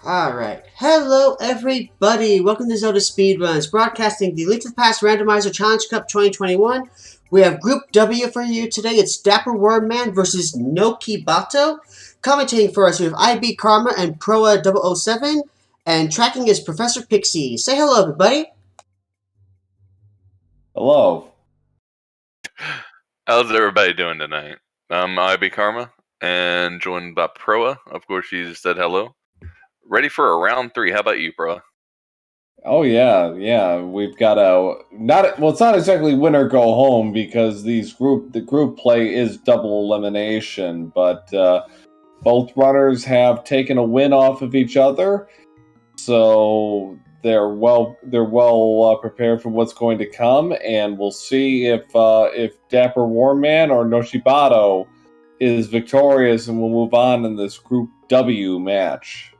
Alright. Hello, everybody. Welcome to ZeldaSpeedRuns, broadcasting the Link to the Past Randomizer Challenge Cup 2021. We have Group W for you today. It's DapperWormMan versus Nochibato. Commentating for us, we have IB Karma and Proa 007. And tracking is Professor Pixie. Say hello, everybody. Hello. How's everybody doing tonight? I'm IB Karma, and joined by Proa. Of course, she just said hello. Ready for a round 3. How about you, Proa? Oh yeah. We've got it's not exactly win or go home because the group play is double elimination, but both runners have taken a win off of each other, so they're well prepared for what's going to come, and we'll see if DapperWormMan or Nochibato is victorious, and we'll move on in this Group W match.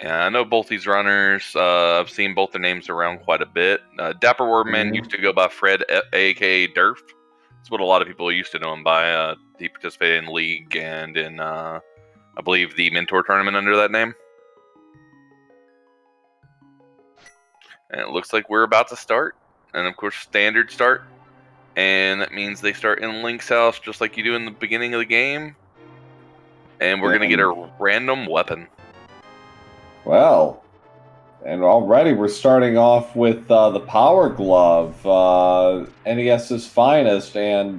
Yeah, I know both these runners. I've seen both their names around quite a bit. DapperWormMan used to go by Fred, aka Durf. That's what a lot of people used to know him by. He participated in League and in, I believe, the Mentor Tournament under that name. And it looks like we're about to start. And of course, standard start. And that means they start in Link's house just like you do in the beginning of the game. And we're going to get a random weapon. Well, and already we're starting off with the Power Glove, NES's finest, and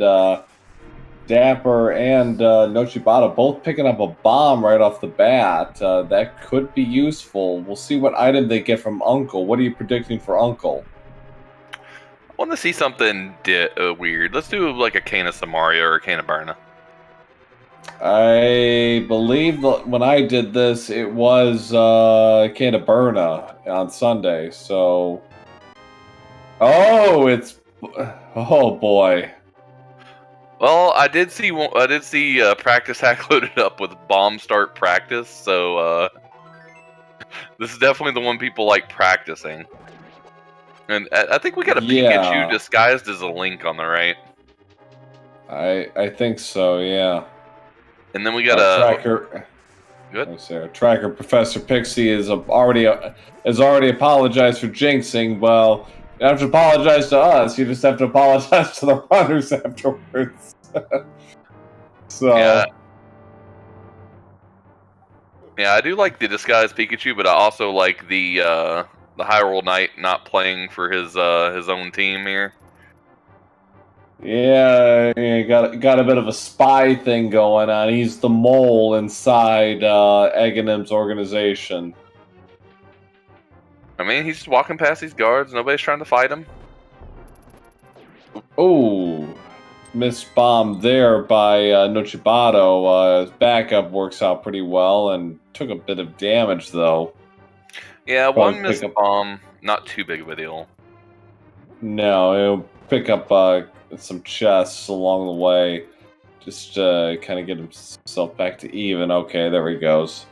Dapper and Nochibato both picking up a bomb right off the bat. That could be useful. We'll see what item they get from Uncle. What are you predicting for Uncle? I want to see something weird. Let's do like a Cane of Samaria or a Cane of Burna. I believe when I did this, it was Cane of Burna on Sunday. So, oh boy. Well, I did see practice hack loaded up with bomb start practice. So this is definitely the one people like practicing. And I think we got a Pikachu disguised as a Link on the right. I think so. Yeah. And then we got a tracker. Good. Tracker Professor Pixie is already apologized for jinxing. Well, you don't have to apologize to us. You just have to apologize to the runners afterwards. So. Yeah, I do like the disguised Pikachu, but I also like the Hyrule Knight not playing for his own team here. Yeah, got a bit of a spy thing going on. He's the mole inside Aghanim's organization. I mean, he's just walking past these guards. Nobody's trying to fight him. Oh, missed bomb there by Nochibato. His backup works out pretty well and took a bit of damage, though. Yeah, one missed bomb. Not too big of a deal. No, he'll pick up some chests along the way, just kind of get himself back to even. Okay, there he goes.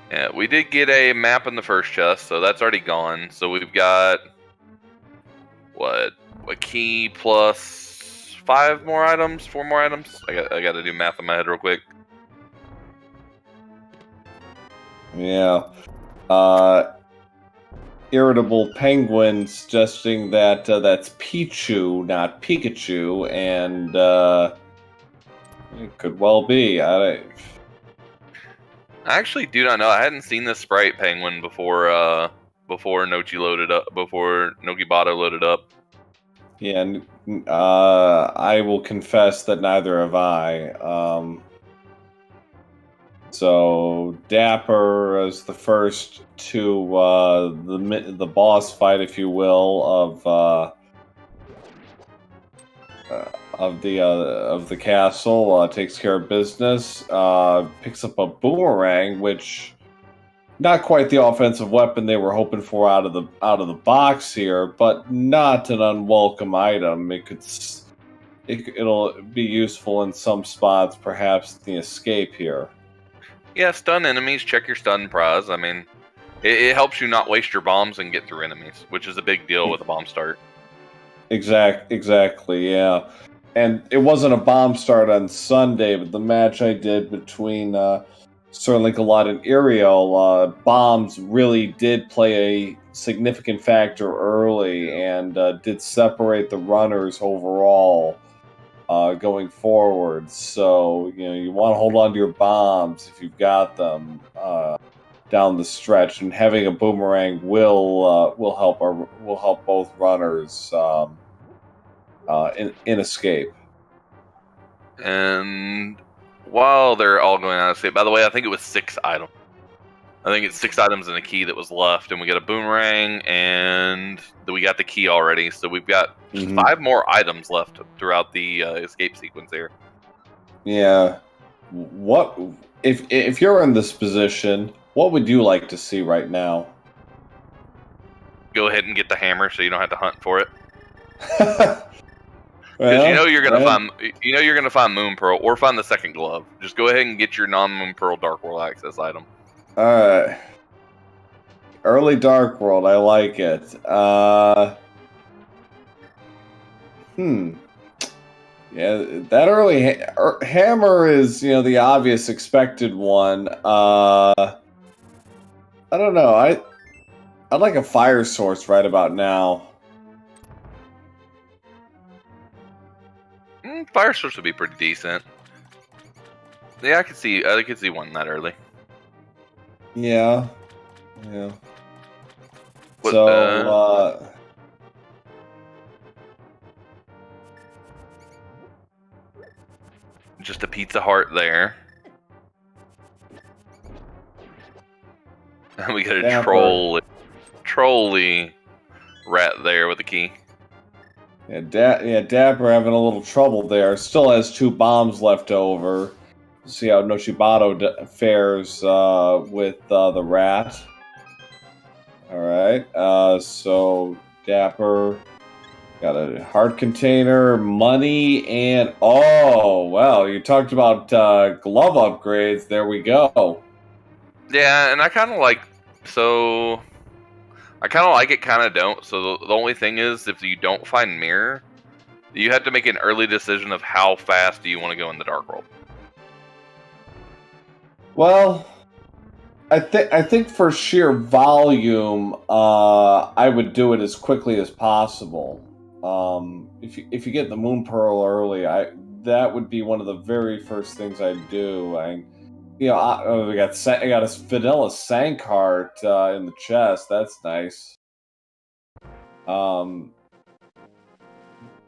Yeah, we did get a map in the first chest, so that's already gone. So we've got a key plus 5 more items, 4 more items. I got to do math in my head real quick. Yeah. Irritable Penguin suggesting that that's Pichu, not Pikachu, and it could well be. I actually do not know. I hadn't seen this sprite penguin before Nochibato loaded up. Yeah, and I will confess that neither have I. So Dapper is the first to the boss fight, if you will, of the castle. Takes care of business. Picks up a boomerang, which not quite the offensive weapon they were hoping for out of the box here, but not an unwelcome item. It'll be useful in some spots, perhaps the escape here. Yeah, stun enemies, check your stun prize. I mean, it helps you not waste your bombs and get through enemies, which is a big deal with a bomb start. Exactly, yeah. And it wasn't a bomb start on Sunday, but the match I did between certainly like a lot in aerial, bombs really did play a significant factor early and did separate the runners overall going forward. So you want to hold on to your bombs if you've got them down the stretch, and having a boomerang will help both runners in escape. And while they're all going out of state, by the way, I think it was 6 items. I think it's 6 items and a key that was left, and we got a boomerang, and we got the key already. So we've got 5 more items left throughout the escape sequence here. Yeah. What if you're in this position? What would you like to see right now? Go ahead and get the hammer, so you don't have to hunt for it. Well, you're gonna find Moon Pearl or find the second glove. Just go ahead and get your non-Moon Pearl Dark World access item. All right. Early Dark World, I like it. Yeah, that early hammer is, the obvious expected one. I don't know. I'd like a fire source right about now. Fire source would be pretty decent. Yeah, I could see one that early. Yeah. What, so, just a Pizza Heart there. And we got a trolly rat there with the key. Yeah, Dapper having a little trouble there. Still has 2 bombs left over. See how Nochibato fares with the rat. Alright, so Dapper got a heart container, money, and oh, well, you talked about glove upgrades. There we go. Yeah, and I kind of like it, kind of don't. So the only thing is, if you don't find mirror, you have to make an early decision of how fast do you want to go in the Dark World. Well, I think for sheer volume, I would do it as quickly as possible. If you get the Moon Pearl early, that would be one of the very first things I'd do. I got a vanilla Sankheart in the chest. That's nice.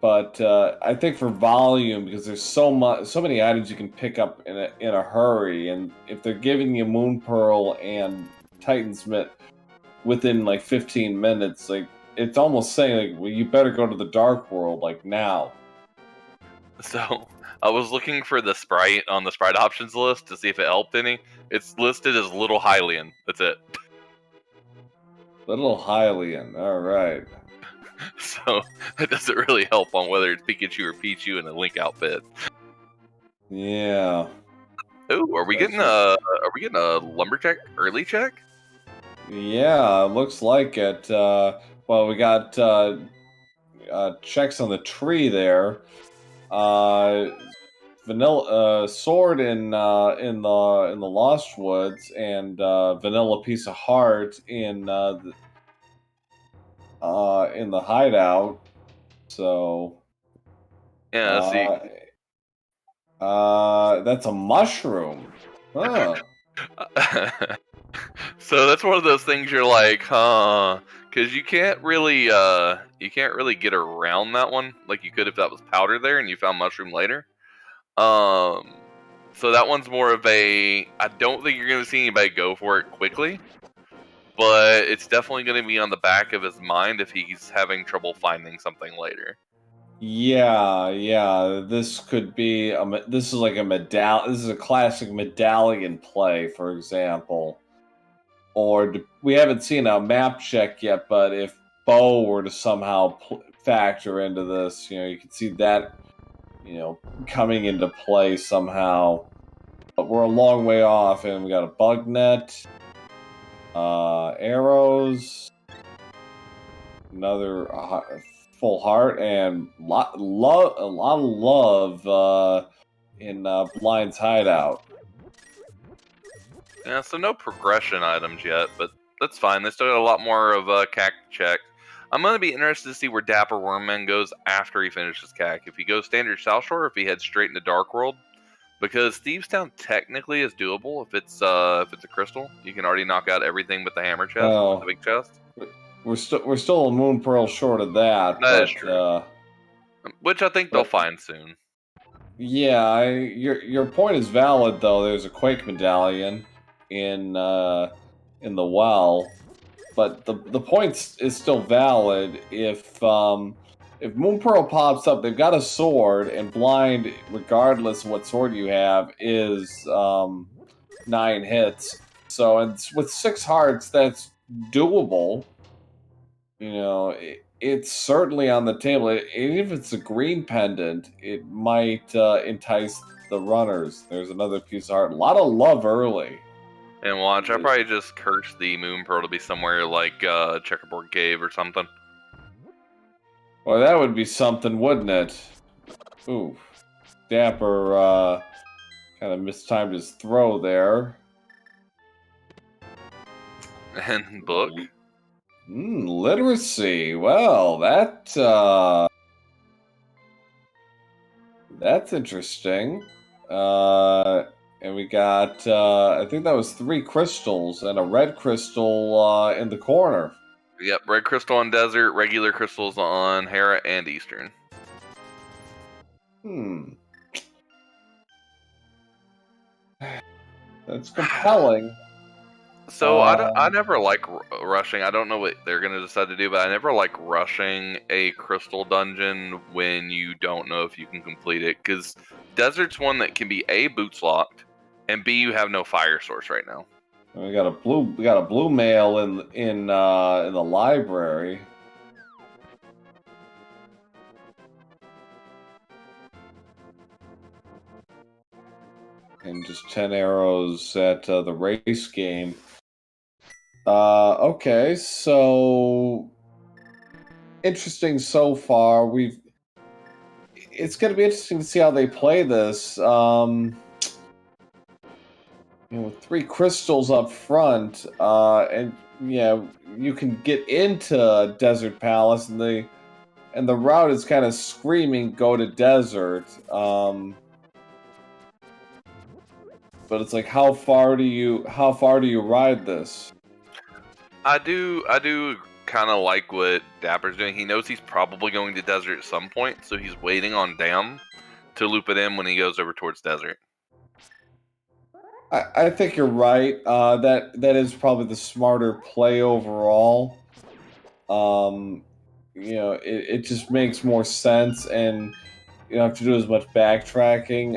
But I think for volume, because there's so many items you can pick up in a hurry, and if they're giving you Moon Pearl and Titan's Mitt within like 15 minutes, like it's almost saying like, well, you better go to the Dark World like now. So I was looking for the sprite on the sprite options list to see if it helped any. It's listed as Little Hylian. That's it. Little Hylian. All right. So it doesn't really help on whether it's Pikachu or Pichu in a Link outfit. Yeah. Ooh, are we getting a lumberjack early check? Yeah, looks like it. Well, we got checks on the tree there. Vanilla sword in the Lost Woods, and vanilla piece of heart in the hideout. So yeah, let's see. That's a mushroom. Huh. So that's one of those things you're like, huh? Because you can't really get around that one like you could if that was powder there and you found mushroom later. So that one's more of a. I don't think you're going to see anybody go for it quickly, but it's definitely going to be on the back of his mind if he's having trouble finding something later. Yeah. This could be this is like a medallion. This is a classic medallion play, for example. Or we haven't seen a map check yet, but if Bo were to somehow factor into this, you could see that, coming into play somehow. But we're a long way off, and we got a bug net, arrows, another full heart, and a lot of love in Blind's hideout. Yeah, so no progression items yet, but that's fine. They still got a lot more of CAC to check. I'm going to be interested to see where DapperWormMan goes after he finishes CAC. If he goes standard South Shore, or if he heads straight into Dark World. Because Thieves Town technically is doable if it's a crystal. You can already knock out everything but the hammer chest, the big chest. We're still a moon pearl short of that. That is true. Which I think they'll find soon. Yeah, your point is valid though. There's a Quake medallion in the well, but the point is still valid. If Moon Pearl pops up, they've got a sword, and blind, regardless of what sword you have, is 9 hits. So, and with 6 hearts, that's doable. You know, it's certainly on the table. Even if it's a green pendant, it might entice the runners. There's another piece of heart. A lot of love early. And watch, I probably just curse the Moon Pearl to be somewhere like Checkerboard Cave or something. Well, that would be something, wouldn't it? Ooh. Dapper kind of mistimed his throw there. And book. Literacy. Well, that's interesting. And we got, I think that was 3 crystals and a red crystal in the corner. Yep, red crystal on desert, regular crystals on Hera and Eastern. That's compelling. So I never like rushing. I don't know what they're going to decide to do, but I never like rushing a crystal dungeon when you don't know if you can complete it. Because desert's one that can be A, boots locked, and B, you have no fire source right now. We got a blue mail in the library. And just 10 arrows at the race game. Okay, so interesting so far. It's going to be interesting to see how they play this. With 3 crystals up front, and yeah, you can get into Desert Palace, and the route is kind of screaming go to desert. But it's like, how far do you ride this? I do kind of like what Dapper's doing. He knows he's probably going to desert at some point, so he's waiting on Dam to loop it in when he goes over towards desert. I think you're right. That is probably the smarter play overall. It just makes more sense, and you don't have to do as much backtracking.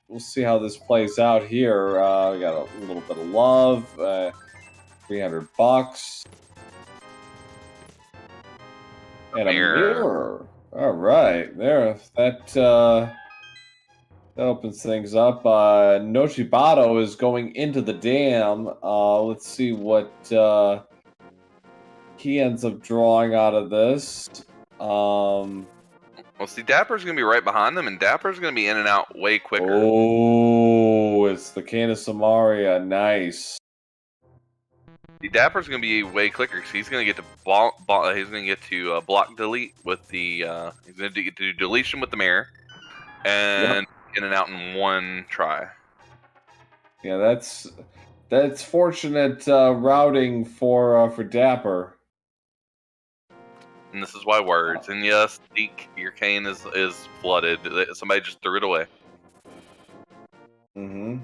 We'll see how this plays out here. We got a little bit of love, $300, and a mirror. All right, there. That opens things up. Nochibato is going into the dam. Let's see what he ends up drawing out of this. Well, see, Dapper's going to be right behind them, and Dapper's going to be in and out way quicker. Oh, it's the Cane of Samaria. Nice. See, Dapper's going to be way quicker, because he's going to get to block delete with the he's going to get to do deletion with the mirror, and in and out in one try. Yeah, that's fortunate routing for Dapper. And this is why words. And yes, your cane is flooded. Somebody just threw it away. Mm-hmm.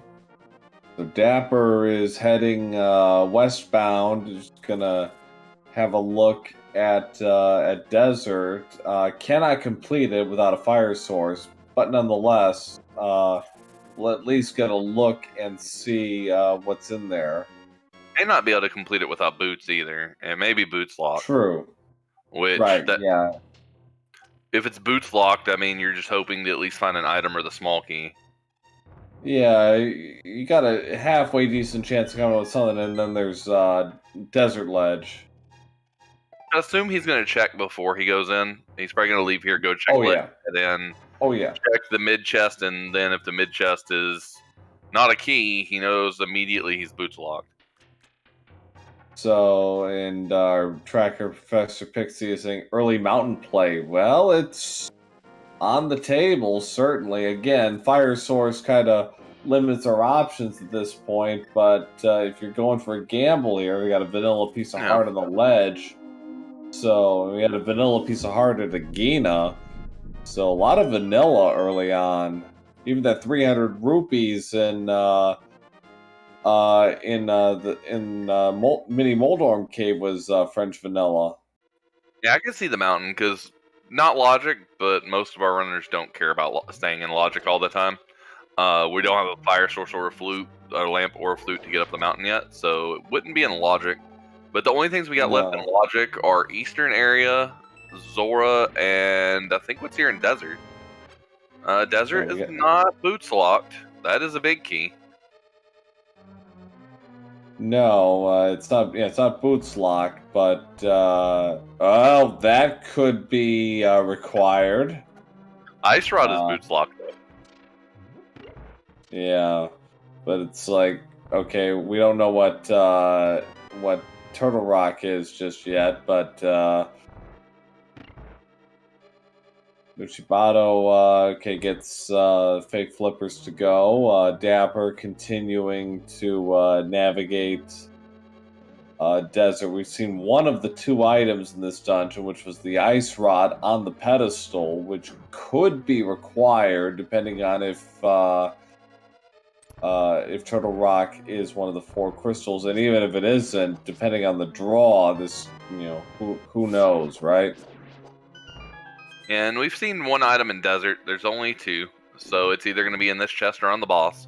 So Dapper is heading westbound. Just gonna have a look at desert. Cannot complete it without a fire source, but nonetheless, we'll at least get a look and see what's in there. May not be able to complete it without boots either, and maybe boots locked. True. Which, yeah. If it's boots locked, I mean, you're just hoping to at least find an item or the small key. Yeah, you got a halfway decent chance of coming up with something, and then there's Desert Ledge. I assume he's going to check before he goes in. He's probably going to leave here, go check ledge, and then check the mid chest, and then if the mid chest is not a key, he knows immediately he's boots locked. So, and our tracker, Professor Pixie, is saying early mountain play. Well, it's on the table, certainly. Again, Fire Source kind of limits our options at this point, but if you're going for a gamble here, we got a vanilla piece of heart on the ledge. So, we had a vanilla piece of heart at a Gina. So, a lot of vanilla early on. Even that 300 rupees in Mini Moldorm Cave was French vanilla. Yeah, I can see the mountain because not logic, but most of our runners don't care about staying in logic all the time. We don't have a fire source or a flute, a lamp or a flute to get up the mountain yet, so it wouldn't be in logic. But the only things we got left in logic are Eastern area, Zora, and I think what's here in Desert. Desert is not boots locked. That is a big key. No, it's not. Yeah, it's not boots locked, but well, that could be required. Ice Rod is boots locked though. Yeah, but it's like, okay, we don't know what Turtle Rock is just yet, but Nochibato okay, gets fake flippers to go. Dapper continuing to navigate desert. We've seen one of the two items in this dungeon, which was the ice rod on the pedestal, which could be required depending on if Turtle Rock is one of the 4 crystals, and even if it isn't, depending on the draw, this, who knows, right? And we've seen one item in Desert. There's only 2, so it's either going to be in this chest or on the boss.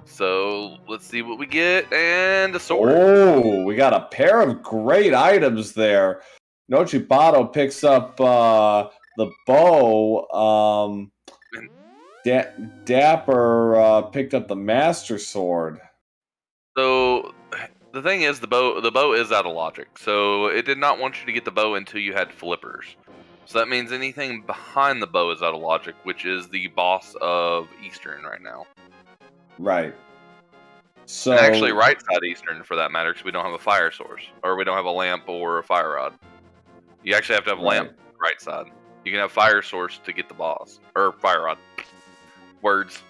So let's see what we get, and a sword. Oh, we got a pair of great items there. Nochibato picks up the bow. Dapper picked up the Master Sword. So the thing is, the bow is out of logic. So it did not want you to get the bow until you had flippers. So that means anything behind the bow is out of logic, which is the boss of Eastern right now. Right. So and actually, right side Eastern for that matter, because we don't have a fire source, or we don't have a lamp or a fire rod. You actually have to have a lamp right side. You can have fire source to get the boss or fire rod. Words.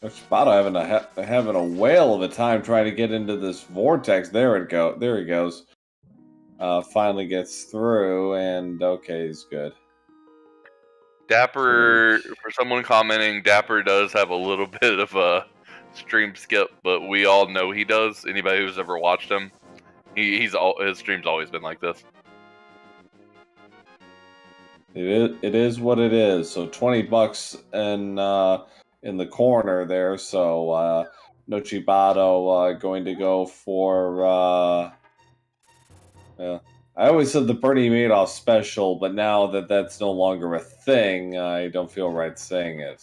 Nochibato having a whale of a time trying to get into this vortex. There he goes. Finally gets through, and okay, he's good. Dapper, for someone commenting, Dapper does have a little bit of a stream skip, but we all know he does. Anybody who's ever watched him, his stream's always been like this. It is what it is. So $20 in the corner there. So Nochibato going to go for. I always said the Bernie Madoff special, but now that that's no longer a thing, I don't feel right saying it.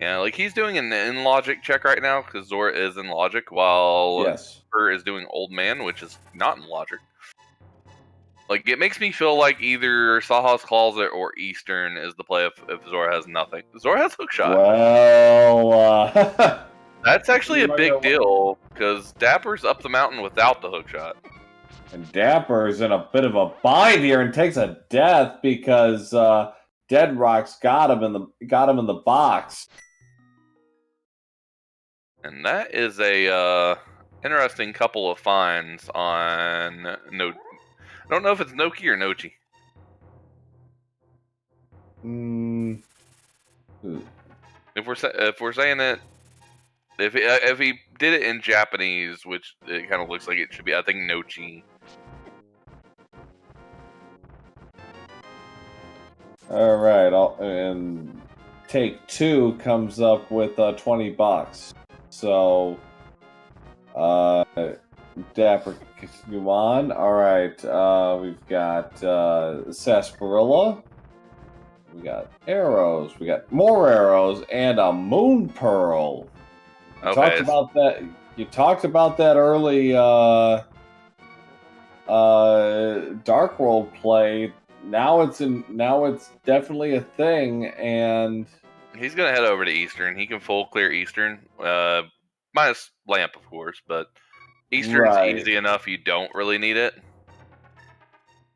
Yeah, like he's doing an in logic check right now because Zora is in logic, while Dapper is doing Old Man, which is not in logic. Like, it makes me feel like either Saha's Closet or Eastern is the play if Zora has nothing. Zora has Hookshot. Well, that's actually a big deal, because Dapper's up the mountain without the Hookshot. And Dapper's in a bit of a bind here and takes a death because Dead Rock's got him in the box. And that is a interesting couple of finds on I don't know if it's Noki or Nochi. If we're saying it, if he did it in Japanese, which it kind of looks like it should be, I think Nochi. All right, and take 2 comes up with $20. So, Dapper continue on. All right, we've got sarsaparilla. We got arrows. We got more arrows and a moon pearl. You talked about that. You talked about that early Dark World play. Now it's definitely a thing, and He's gonna head over to Eastern. He can full clear Eastern, minus Lamp, of course, but Eastern's Right. easy enough. You don't really need it.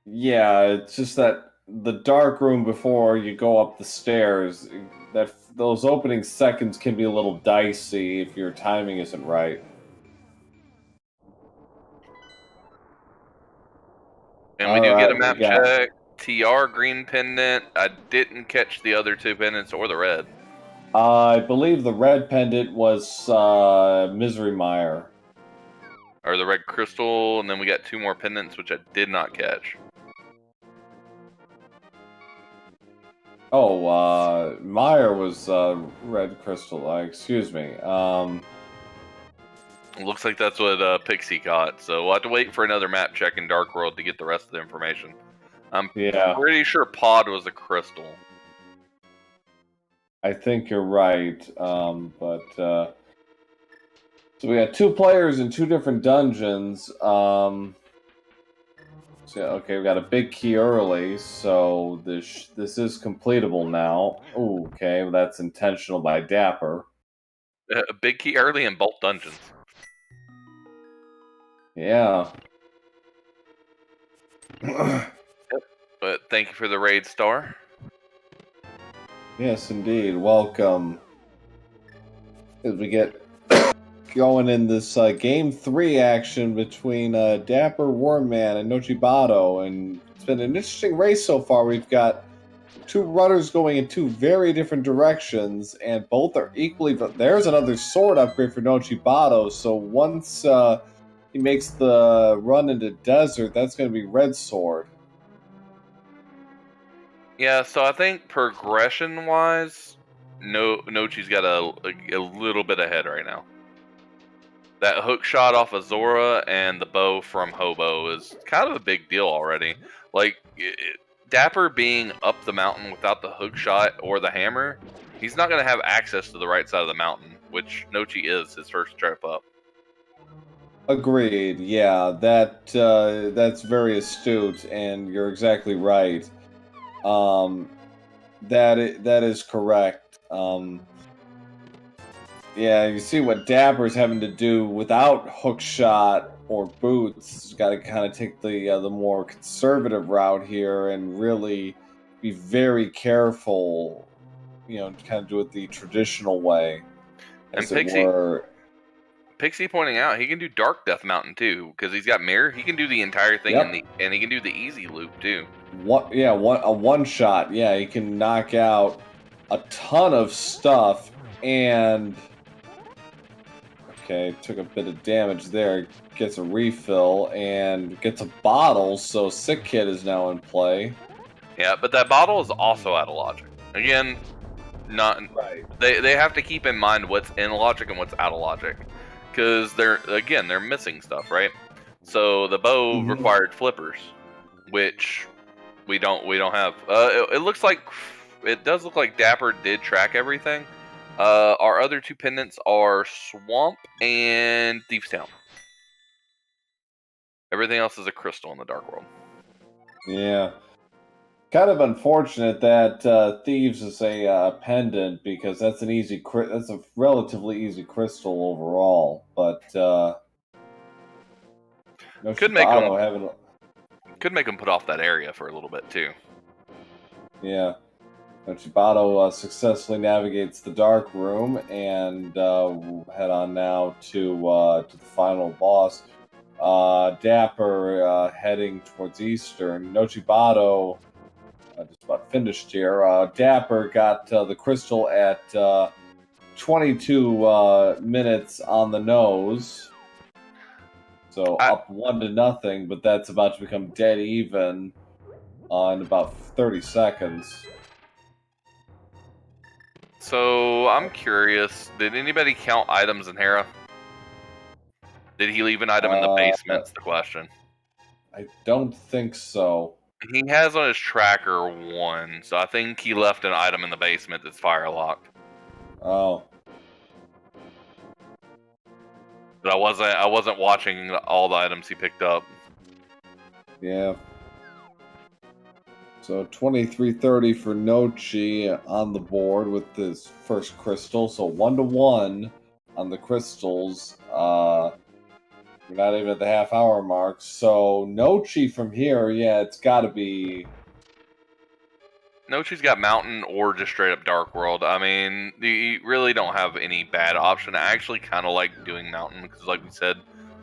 Yeah, it's just that the dark room before you go up the stairs, that those opening seconds can be a little dicey if your timing isn't right. And we All do get a right, we map got. check. TR green pendant. I didn't catch the other two pendants or the red. I believe the red pendant was Misery Mire. Or the red crystal, and then we got two more pendants, which I did not catch. Oh, Mire was red crystal. Excuse me. It looks like that's what Pixie caught, so we'll have to wait for another map check in Dark World to get the rest of the information. I'm Yeah, pretty sure Pod was a crystal. I think you're right. So we got two players in two different dungeons. So okay, we got a big key early, so this is completable now. Ooh, okay, well, that's intentional by Dapper. A big key early in both dungeons. Yeah. But thank you for the raid star. Yes, indeed. Welcome. As we get going in this game 3 action between DapperWormMan and Nochibato, and it's been an interesting race so far. We've got two runners going in two very different directions, and both are equally. But there's another sword upgrade for Nochibato. So once he makes the run into desert, that's going to be red sword. Yeah, so I think progression-wise, Nochi's got a little bit ahead right now. That hook shot off of Zora and the bow from Hobo is kind of a big deal already. Like, Dapper being up the mountain without the hook shot or the hammer, he's not going to have access to the right side of the mountain, which Nochi is his first trip up. Agreed. Yeah, that's very astute, and you're exactly right. That is correct. Yeah, you see what Dapper's having to do without hook shot or boots. He's got to kind of take the more conservative route here and really be very careful. You know, kind of do it the traditional way, as And it were. Pixie pointing out he can do Dark Death Mountain too, because he's got mirror. He can do the entire thing, Yep. and he can do the easy loop too. A one shot. Yeah, he can knock out a ton of stuff, and okay, took a bit of damage there. Gets a refill and gets a bottle. So Sick Kid is now in play. Yeah, but that bottle is also out of logic. Again, not Right. They have to keep in mind what's in logic and what's out of logic, because they're missing stuff, right? So the bow required flippers, which we don't have. It looks like it does look like Dapper did track everything. Our other two pendants are Swamp and Thief's Town. Everything else is a crystal in the Dark World. Yeah. Kind of unfortunate that Thieves is a pendant, because that's that's a relatively easy crystal overall. But Could make them having put off that area for a little bit too. yeah. Nochibato successfully navigates the dark room, and we'll head on now to the final boss. Dapper heading towards Eastern. Nochibato just about finished here. Dapper got the crystal at 22 minutes on the nose. So up 1-0, but that's about to become dead even in about 30 seconds. So I'm curious, did anybody count items in Hera? Did he leave an item in the basement's the question. I don't think so. He has on his tracker 1, so I think he left an item in the basement that's fire locked. Oh. But I wasn't watching all the items he picked up. Yeah. So 2330 for Nochi on the board with his first crystal. So 1-1 on the crystals. We're not even at the half-hour mark. So Nochi from here, yeah, it's got to be... Nochi's got Mountain or just straight up Dark World. I mean, you really don't have any bad option. I actually kind of like doing Mountain because, like we said,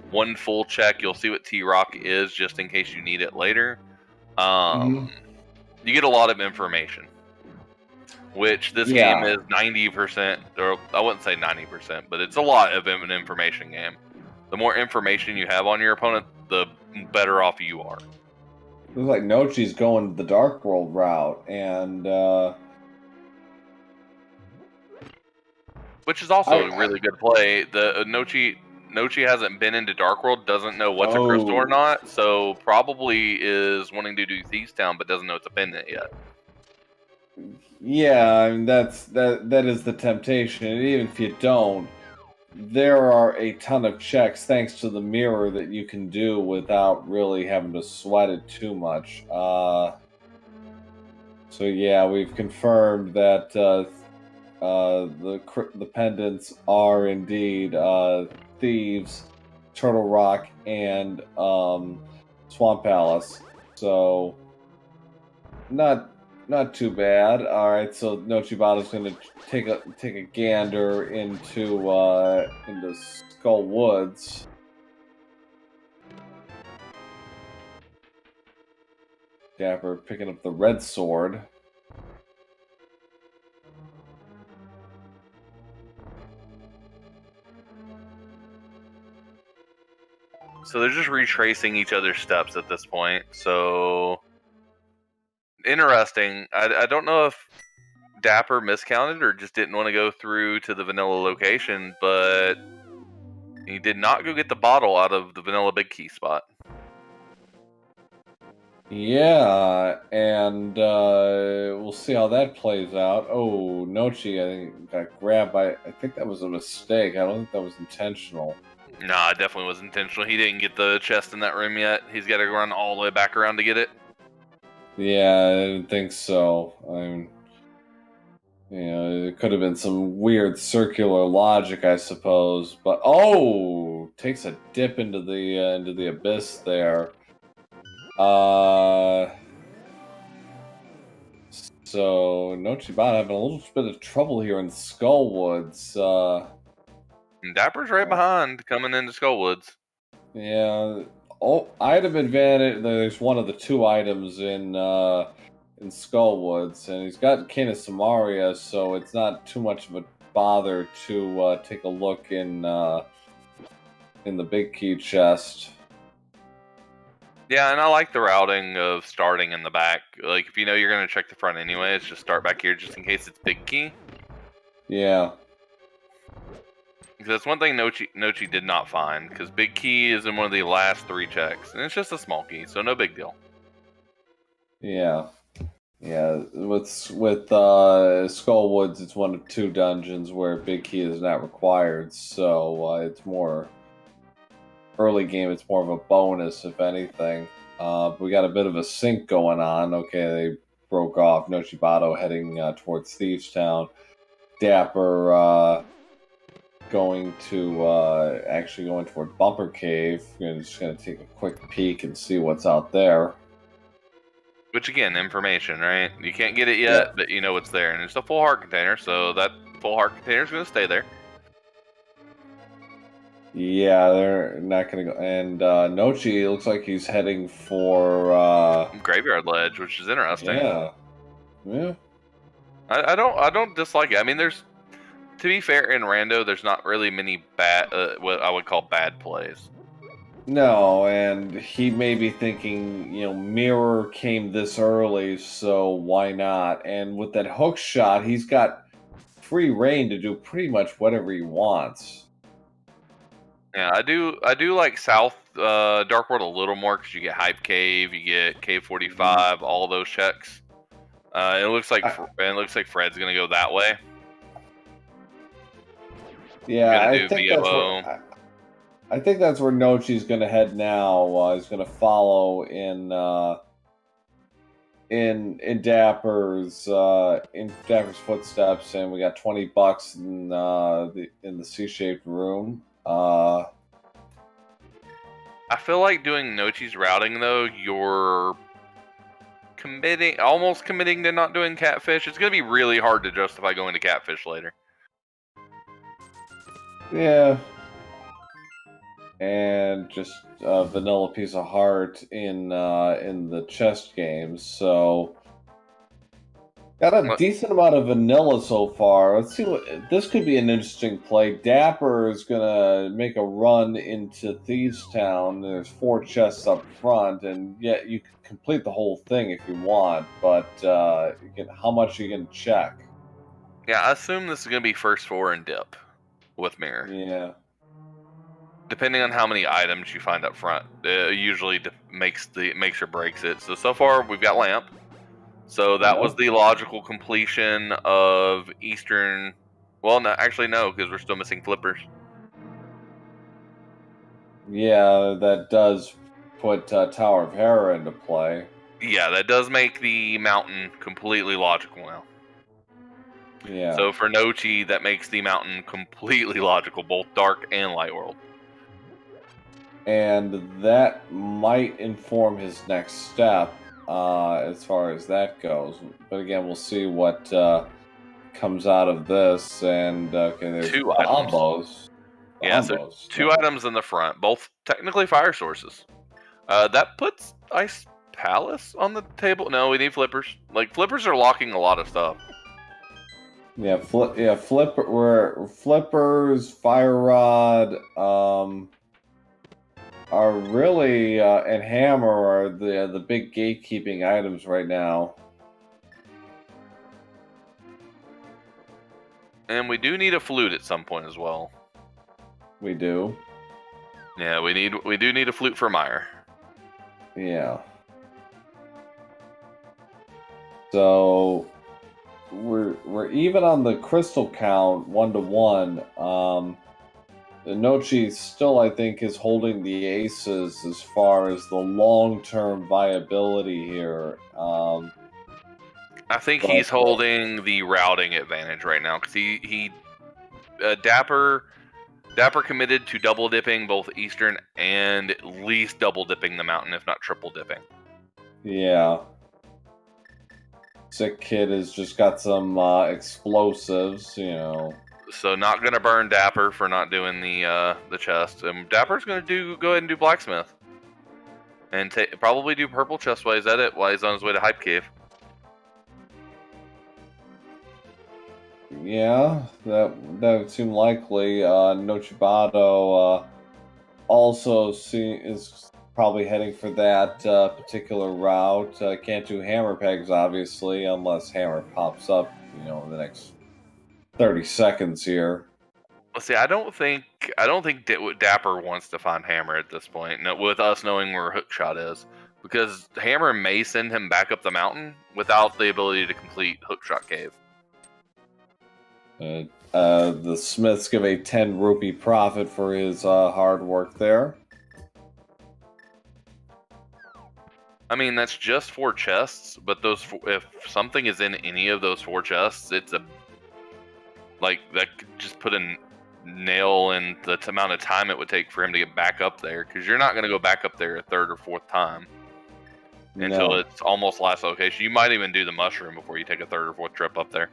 one full check, you'll see what T-Rock is just in case you need it later. You get a lot of information, which this game is 90%, or I wouldn't say 90%, but it's a lot of an information game. The more information you have on your opponent, the better off you are. Looks like Nochi's going the Dark World route, and which is also a really good play. The Nochi hasn't been into Dark World, doesn't know what's a crystal or not, so probably is wanting to do Thieves Town, but doesn't know it's a pendant yet. Yeah, I mean that is the temptation, and even if you don't, there are a ton of checks thanks to the mirror that you can do without really having to sweat it too much. So yeah, we've confirmed that the pendants are indeed Thieves, Turtle Rock, and Swamp Palace. So not too bad. All right, so Nochibato's going to take a gander into Skull Woods. Dapper picking up the red sword. So they're just retracing each other's steps at this point. So interesting. I don't know if Dapper miscounted or just didn't want to go through to the vanilla location, but he did not go get the bottle out of the vanilla big key spot. Yeah, and we'll see how that plays out. Oh, Nochi, I think, got grabbed by... I think that was a mistake. I don't think that was intentional. Nah, it definitely was intentional. He didn't get the chest in that room yet. He's got to run all the way back around to get it. Yeah, I didn't think so. It could have been some weird circular logic, I suppose. But takes a dip into the abyss there. So Nochibato having a little bit of trouble here in Skullwoods. And Dapper's right behind, coming into Skullwoods. Yeah. Item advantage. There's one of the two items in Skullwoods, and he's got Cane of Samaria, so it's not too much of a bother to take a look in the big key chest. Yeah, and I like the routing of starting in the back. Like, if you know you're going to check the front anyway, it's just start back here just in case it's big key. Yeah. Because that's one thing Nochi did not find, because big key is in one of the last 3 checks, and it's just a small key, so no big deal. Yeah. Yeah, with Skullwoods, it's one of 2 dungeons where big key is not required, so it's more early game. It's more of a bonus, if anything. We got a bit of a sync going on. Okay, they broke off. Nochibato heading towards Thieves Town. Dapper going toward Bumper Cave. We're just going to take a quick peek and see what's out there. Which, again, information, right? You can't get it yet, but you know it's there. And it's a full heart container, so that full heart container is going to stay there. Yeah, they're not going to go. And Nochi looks like he's heading for... Graveyard Ledge, which is interesting. Yeah. I don't dislike it. I mean, to be fair, in Rando, there's not really many what I would call bad plays. No, and he may be thinking, Mirror came this early, so why not? And with that hook shot, he's got free reign to do pretty much whatever he wants. Yeah, I do like South Dark World a little more because you get Hype Cave, you get Cave 45, all those checks. It looks like Fred's gonna go that way. Yeah, I think that's where Nochi's going to head now. He's going to follow in in Dapper's footsteps, and we got $20 in the C-shaped room. I feel like doing Nochi's routing though, you're almost committing to not doing catfish. It's gonna be really hard to justify going to catfish later. Yeah. And just a vanilla piece of heart in the chest games. So got a decent amount of vanilla so far. Let's see what this could be an interesting play. Dapper is gonna make a run into Thieves Town. There's 4 chests up front, and yeah, you can complete the whole thing if you want. But how much are you gonna check? Yeah, I assume this is gonna be first 4 and dip with mirror. Yeah. Depending on how many items you find up front, usually makes or breaks it. So far we've got lamp. So that was the logical completion of Eastern. Well, no, actually no, because we're still missing flippers. Yeah, that does put Tower of Hera into play. Yeah, that does make the mountain completely logical now. Yeah. So for Nochi, that makes the mountain completely logical, both dark and light world. And that might inform his next step as far as that goes. But again, we'll see what comes out of this. And okay, there's 2 items. Bombos. Yeah, so 2 items in the front, both technically fire sources. That puts Ice Palace on the table. No, we need flippers. Like, flippers are locking a lot of stuff. Yeah, flippers, fire rod, are really and hammer are the big gatekeeping items right now. And we do need a flute at some point as well. We do. Yeah, we do need a flute for Meyer. Yeah. So we're even on the crystal count 1-to-1. Nochi still, I think, is holding the aces as far as the long-term viability here. I think he's holding the routing advantage right now because Dapper committed to double dipping both Eastern and at least double dipping the mountain, if not triple dipping. Yeah. Sick Kid has just got some explosives, you know. So not gonna burn Dapper for not doing the chest. And Dapper's gonna go ahead and do blacksmith, and probably do purple chestways at it while he's on his way to Hype Cave. Yeah, that would seem likely. Nochibato also is probably heading for that particular route. Can't do hammer pegs, obviously, unless hammer pops up, you know, in the next 30 seconds here. Let's see. I don't think Dapper wants to find hammer at this point. With us knowing where hookshot is, because hammer may send him back up the mountain without the ability to complete hookshot cave. The Smiths give a 10 rupee profit for his hard work there. I mean, that's just 4 chests, but if something is in any of those 4 chests, it's that could just put a nail in the amount of time it would take for him to get back up there, because you're not going to go back up there a 3rd or 4th time until it's almost last location. You might even do the mushroom before you take a 3rd or 4th trip up there.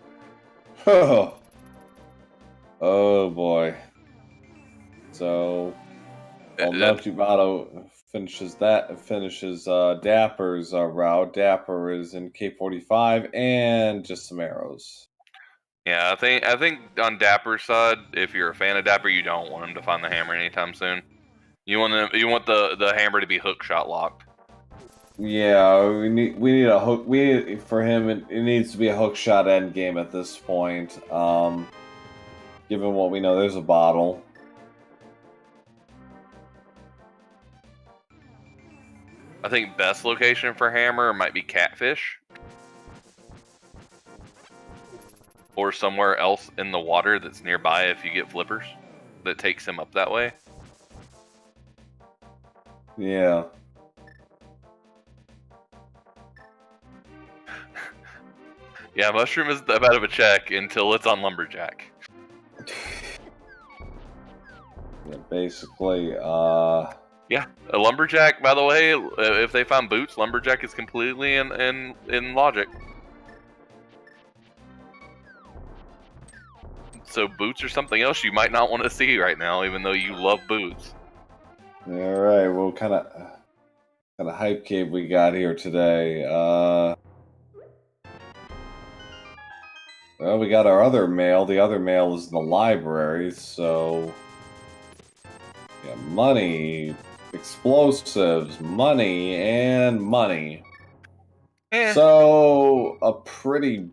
Oh boy. So Nochibato finishes Dapper's route. Dapper is in K45 and just some arrows. Yeah, I think on Dapper's side, if you're a fan of Dapper, you don't want him to find the hammer anytime soon. You want the hammer to be hookshot locked. Yeah, we need a hook. For him, it needs to be a hookshot end game at this point. Given what we know, there's a bottle. I think best location for hammer might be Catfish, or somewhere else in the water that's nearby if you get flippers that takes him up that way. Yeah. Yeah, mushroom is about of a check until it's on lumberjack. Yeah, basically, Yeah, a lumberjack. By the way, if they found boots, lumberjack is completely in logic. So boots are something else you might not want to see right now, even though you love boots. all right. Well, kind of hype cave we got here today. Well, we got our other mail. The other mail is in the library, so yeah, money, explosives, money, and money. So a pretty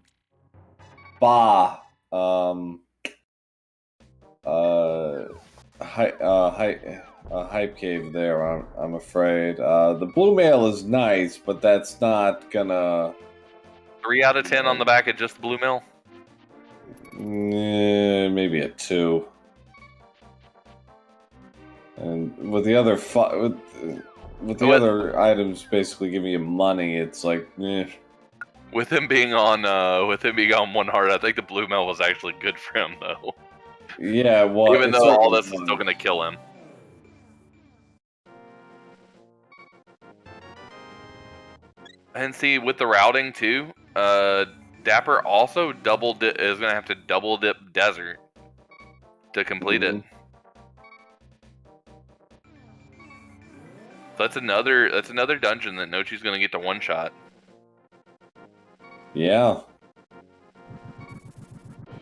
hype cave there. I'm afraid. The blue mail is nice, but that's not gonna. 3 out of 10 on the back of just the blue mail. Maybe a 2. And with the other with the other items basically giving you money, it's like, eh. With him being on 1 heart, I think the blue mail was actually good for him though. Yeah, well, even though all this is still gonna kill him. And see, with the routing too, Dapper also is gonna have to double dip desert to complete it. So that's another dungeon that Nochi's gonna get to one shot. Yeah.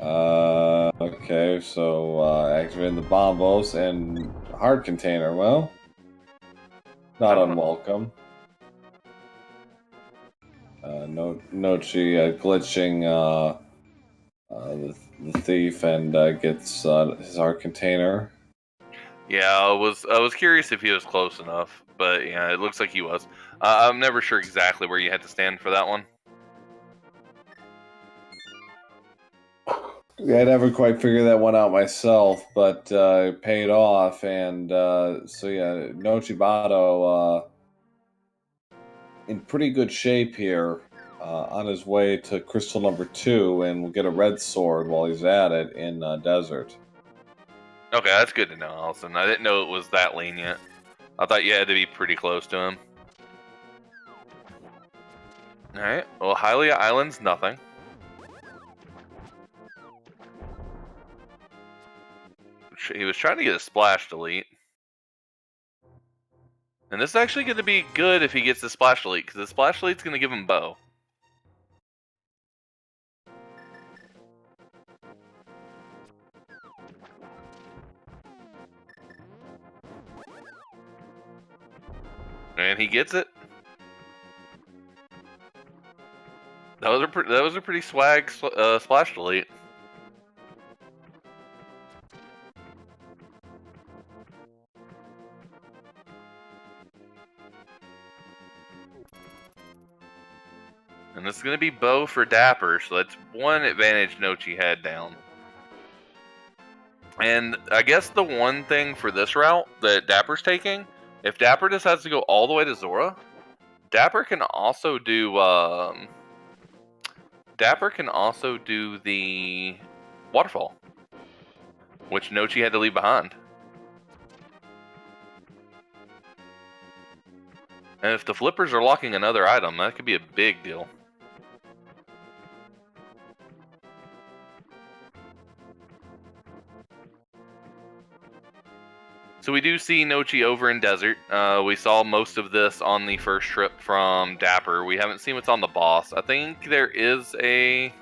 Okay, so activating the bombos and hard container. Well, not unwelcome. Nochi glitching the thief and gets his hard container. Yeah, I was curious if he was close enough, but yeah, it looks like he was. I'm never sure exactly where you had to stand for that one. Yeah, I never quite figured that one out myself, but it paid off, and so yeah, Nochibato in pretty good shape here, on his way to crystal number 2, and will get a red sword while he's at it in desert. Okay, that's good to know, Allison. I didn't know it was that lenient. I thought you had to be pretty close to him. Alright, well, Hylia Island's nothing. He was trying to get a splash delete. And this is actually going to be good if he gets the splash delete, because the splash delete's going to give him bow. And he gets it. That was a pretty swag splash delete. And this is going to be bow for Dapper, so that's one advantage Nochi had down. And I guess the one thing for this route that Dapper's taking, if Dapper decides to go all the way to Zora, Dapper can also do the waterfall, which Nochi had to leave behind. And if the flippers are locking another item, that could be a big deal. So we do see Nochi over in desert. We saw most of this on the first trip from Dapper. We haven't seen what's on the boss. I think there is a...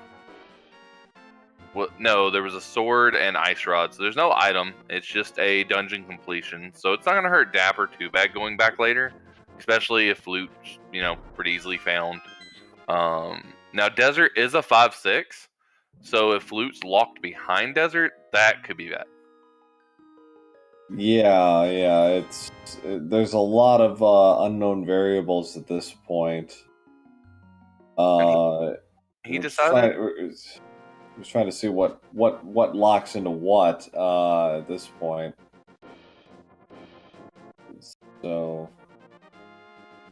no, there was a sword and ice rod. So there's no item. It's just a dungeon completion. So it's not going to hurt Dapper too bad going back later. Especially if loot's, pretty easily found. Now, desert is a 5-6. So if loot's locked behind desert, that could be bad. Yeah, there's a lot of unknown variables at this point. He decided he was trying to see what locks into what at this point. So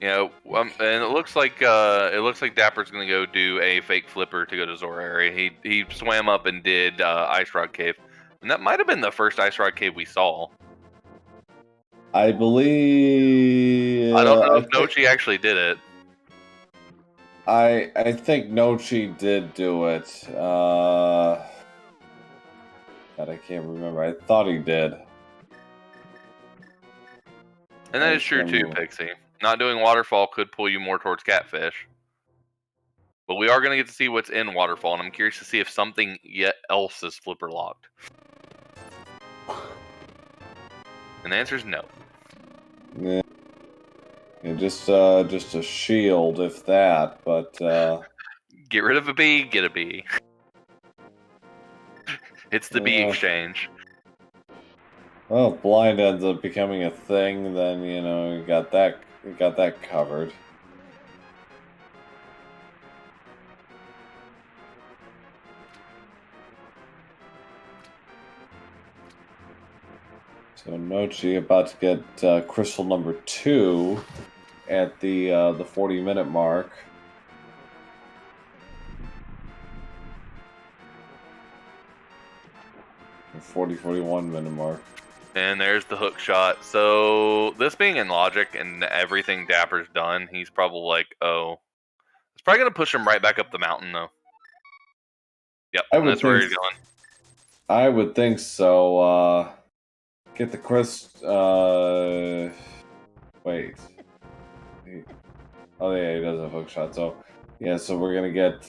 Yeah, and it looks like Dapper's gonna go do a fake flipper to go to Zora area. He swam up and did Ice Rock Cave, and that might have been the first Ice Rock Cave we saw. I believe. I don't know if Nochi actually did it. I think Nochi did do it. God, I can't remember. I thought he did. And that is true too, Pixie. Not doing waterfall could pull you more towards catfish. But we are going to get to see what's in waterfall, and I'm curious to see if something yet else is flipper locked. And the answer is no. Yeah. Just a shield, if that. But get rid of a B, get a B. It's the B exchange. Well, if blind ends up becoming a thing, then you got that covered. So Nochi about to get crystal number 2 at the 40-minute mark. The 40-41 minute mark. And there's the hook shot. So this being in logic and everything Dapper's done, he's probably like, oh, it's probably gonna push him right back up the mountain though. Yep, that's where he's going. I would think so. Get the wait. Oh yeah, he does have hook shot. So yeah, so we're gonna get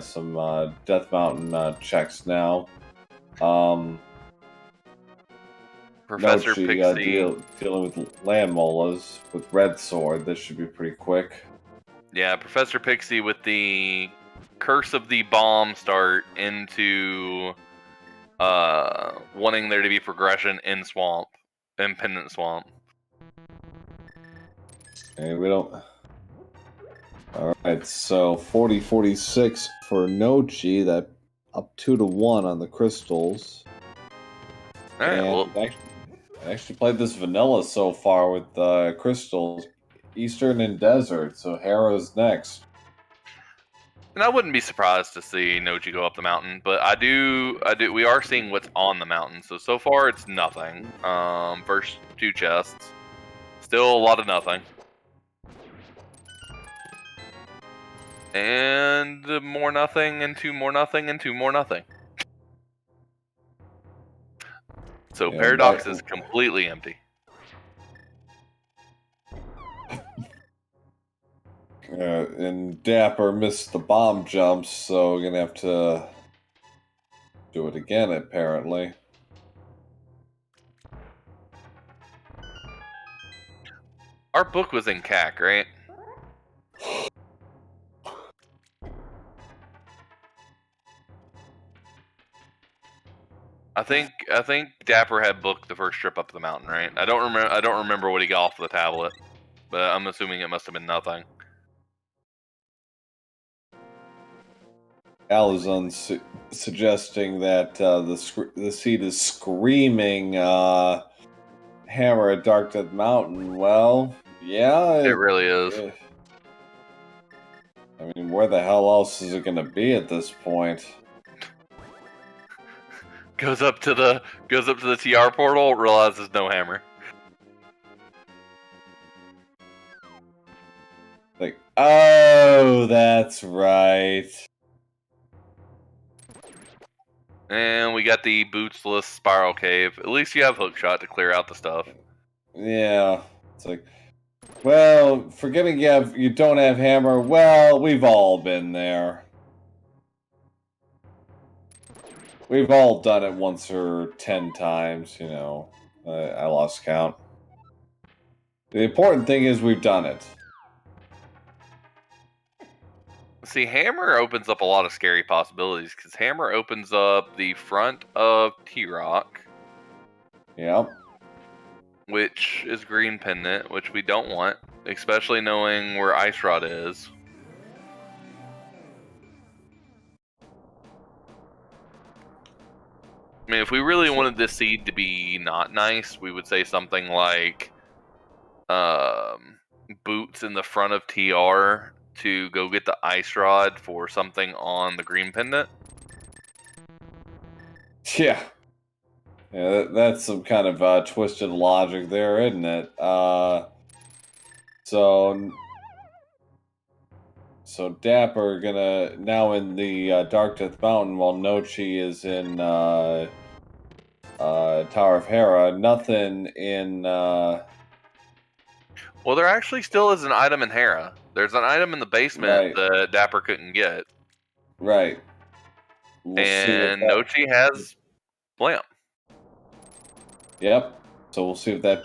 some Death Mountain checks now. Professor Pixie dealing with land molas with red sword. This should be pretty quick. Yeah, Professor Pixie with the curse of the bomb start into wanting there to be progression in Pendant Swamp. Okay, we don't. Alright, so 40-46 for Nochi, that up 2-1 on the crystals. Alright, well, I actually played this vanilla so far with crystals, Eastern and Desert, so Hera's next. and I wouldn't be surprised to see Nochi go up the mountain, but I do. We are seeing what's on the mountain, so far it's nothing. First 2 chests, still a lot of nothing. And more nothing, and 2 more nothing, and 2 more nothing. So yeah, Paradox is completely empty. And Dapper missed the bomb jumps, so we're gonna have to do it again, apparently. Our book was in CAC, right? I think Dapper had booked the first trip up the mountain, right? I don't remember what he got off the tablet, but I'm assuming it must have been nothing. Alizon suggesting that the seed is screaming hammer at Dark Death Mountain. Well, yeah, it really is. I mean, where the hell else is it going to be at this point? Goes up to the TR portal, realizes no hammer. Like, oh, that's right. And we got the bootsless spiral cave. At least you have hookshot to clear out the stuff. Yeah, it's like, well, forgetting you don't have hammer. Well, we've all been there. We've all done it once or 10 times, you know. I lost count. The important thing is we've done it. See, hammer opens up a lot of scary possibilities, because hammer opens up the front of T-Rock. Yep. Which is green pendant, which we don't want, especially knowing where Ice Rod is. I mean, if we really wanted this seed to be not nice, we would say something like boots in the front of TR to go get the ice rod for something on the green pendant. Yeah. Yeah, that's some kind of twisted logic there, isn't it? So Dapper gonna now in the Dark Death Mountain while Nochi is in Tower of Hera. Nothing in. Well, there actually still is an item in Hera. There's an item in the basement that Dapper couldn't get. Right. And Nochi has Blamp. Yep. So we'll see if that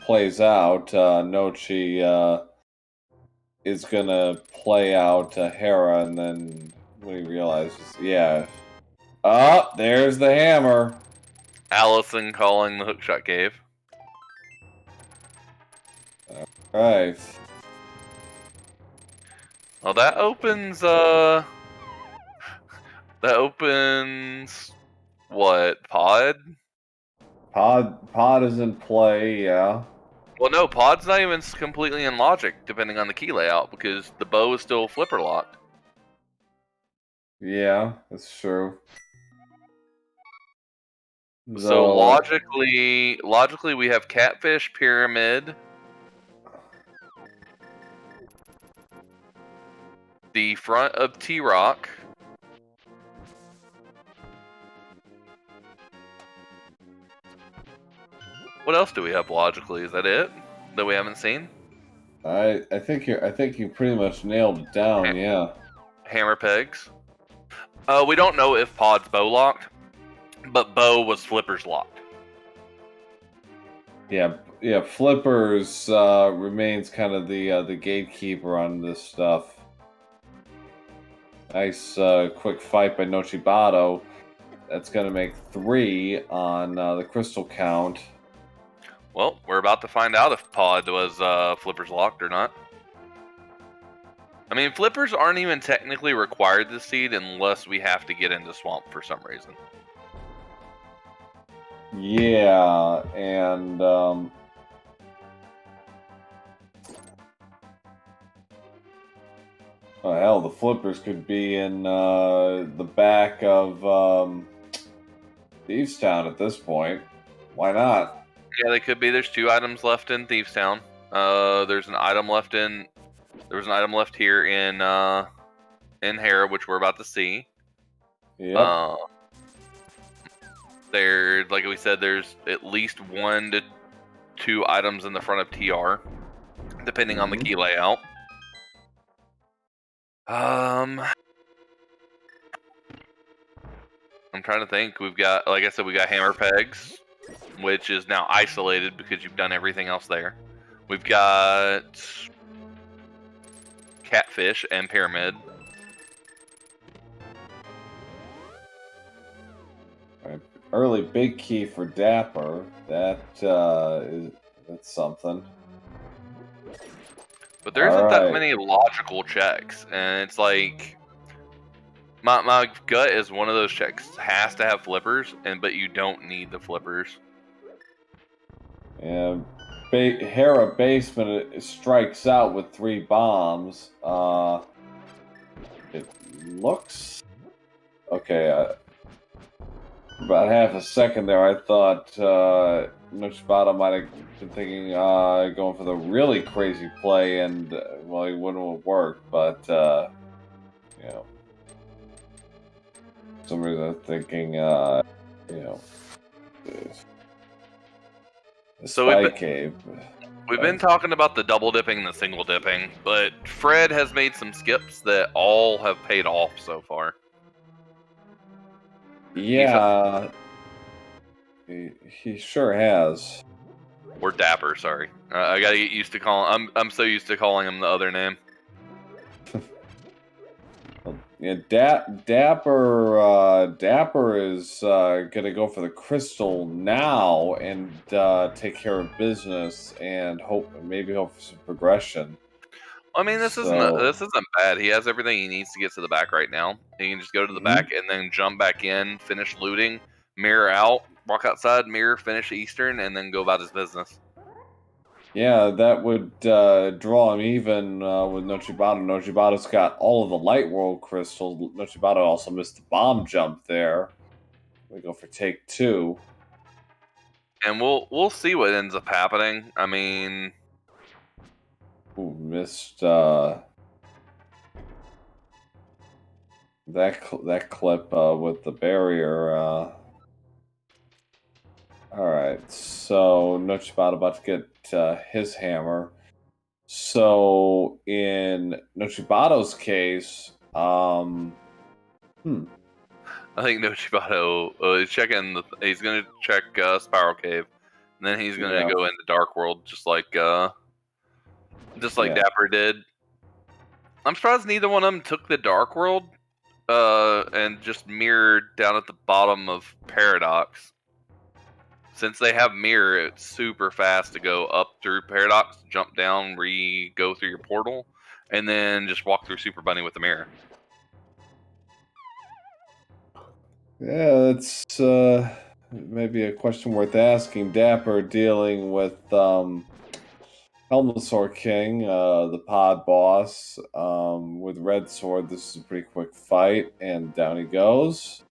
plays out. Nochi is gonna play out Hera, and then when he realizes, yeah. Oh, there's the hammer. Allison calling the hookshot cave. Right. Well, that opens what? Pod is in play, yeah. Well, no, Pod's not even completely in logic, depending on the key layout, because the bow is still flipper locked. Yeah, that's true. So logically, we have Catfish, Pyramid, the front of T-Rock, what else do we have logically? Is that it that we haven't seen? I think you pretty much nailed it down. Yeah. Hammer pegs. We don't know if Pod's bow locked, but bow was flippers locked. Yeah. Flippers remains kind of the gatekeeper on this stuff. Nice quick fight by Nochibato. That's gonna make 3 on the crystal count. Well, we're about to find out if Pod was flippers locked or not. I mean, flippers aren't even technically required this seed unless we have to get into Swamp for some reason. Yeah, and oh hell, the flippers could be in the back of Thieves Town at this point. Why not? Yeah, they could be. There's 2 items left in Thieves Town. There was an item left here in Hera, which we're about to see. Yep. Like we said, there's at least 1 to 2 items in the front of TR, depending on the key layout. I'm trying to think. We've got, like I said, we got hammer pegs, which is now isolated because you've done everything else there. We've got Catfish and Pyramid. Early big key for Dapper. That's something. But there isn't that many logical checks, and it's like my gut is one of those checks has to have flippers, but you don't need the flippers. Yeah, Hera basement strikes out with 3 bombs. It looks okay. About half a second there, I thought Nochibato might have been thinking going for the really crazy play, and well, he wouldn't have worked. But you know, for some reason I'm thinking the So cave. We've been talking about the double dipping and the single dipping, but Fred has made some skips that all have paid off so far. Yeah, he sure has. Or Dapper, sorry. I gotta get used to calling. I'm so used to calling him the other name. Yeah, Dapper is gonna go for the crystal now and take care of business and hope for some progression. I mean, this isn't bad. He has everything he needs to get to the back right now. He can just go to the back and then jump back in, finish looting, mirror out, walk outside, mirror, finish Eastern, and then go about his business. Yeah, that would draw him even with Nochibato. Nochibato's got all of the Light World crystals. Nochibato also missed the bomb jump there. We go for take 2. And we'll see what ends up happening. I mean, Ooh, missed that clip with the barrier. All right, so Nochibato about to get his hammer. So in Nochibato's case, I think Nochibato is checking. He's gonna check Spiral Cave, and then he's gonna Yeah. go into Dark World, just like Yeah. Dapper did. I'm surprised neither one of them took the Dark World, and just mirrored down at the bottom of Paradox. Since they have mirror, it's super fast to go up through Paradox, jump down, go through your portal, and then just walk through Super Bunny with the mirror. Yeah, that's maybe a question worth asking. Dapper dealing with Helmasaur King, the pod boss, with Red Sword. This is a pretty quick fight, and down he goes.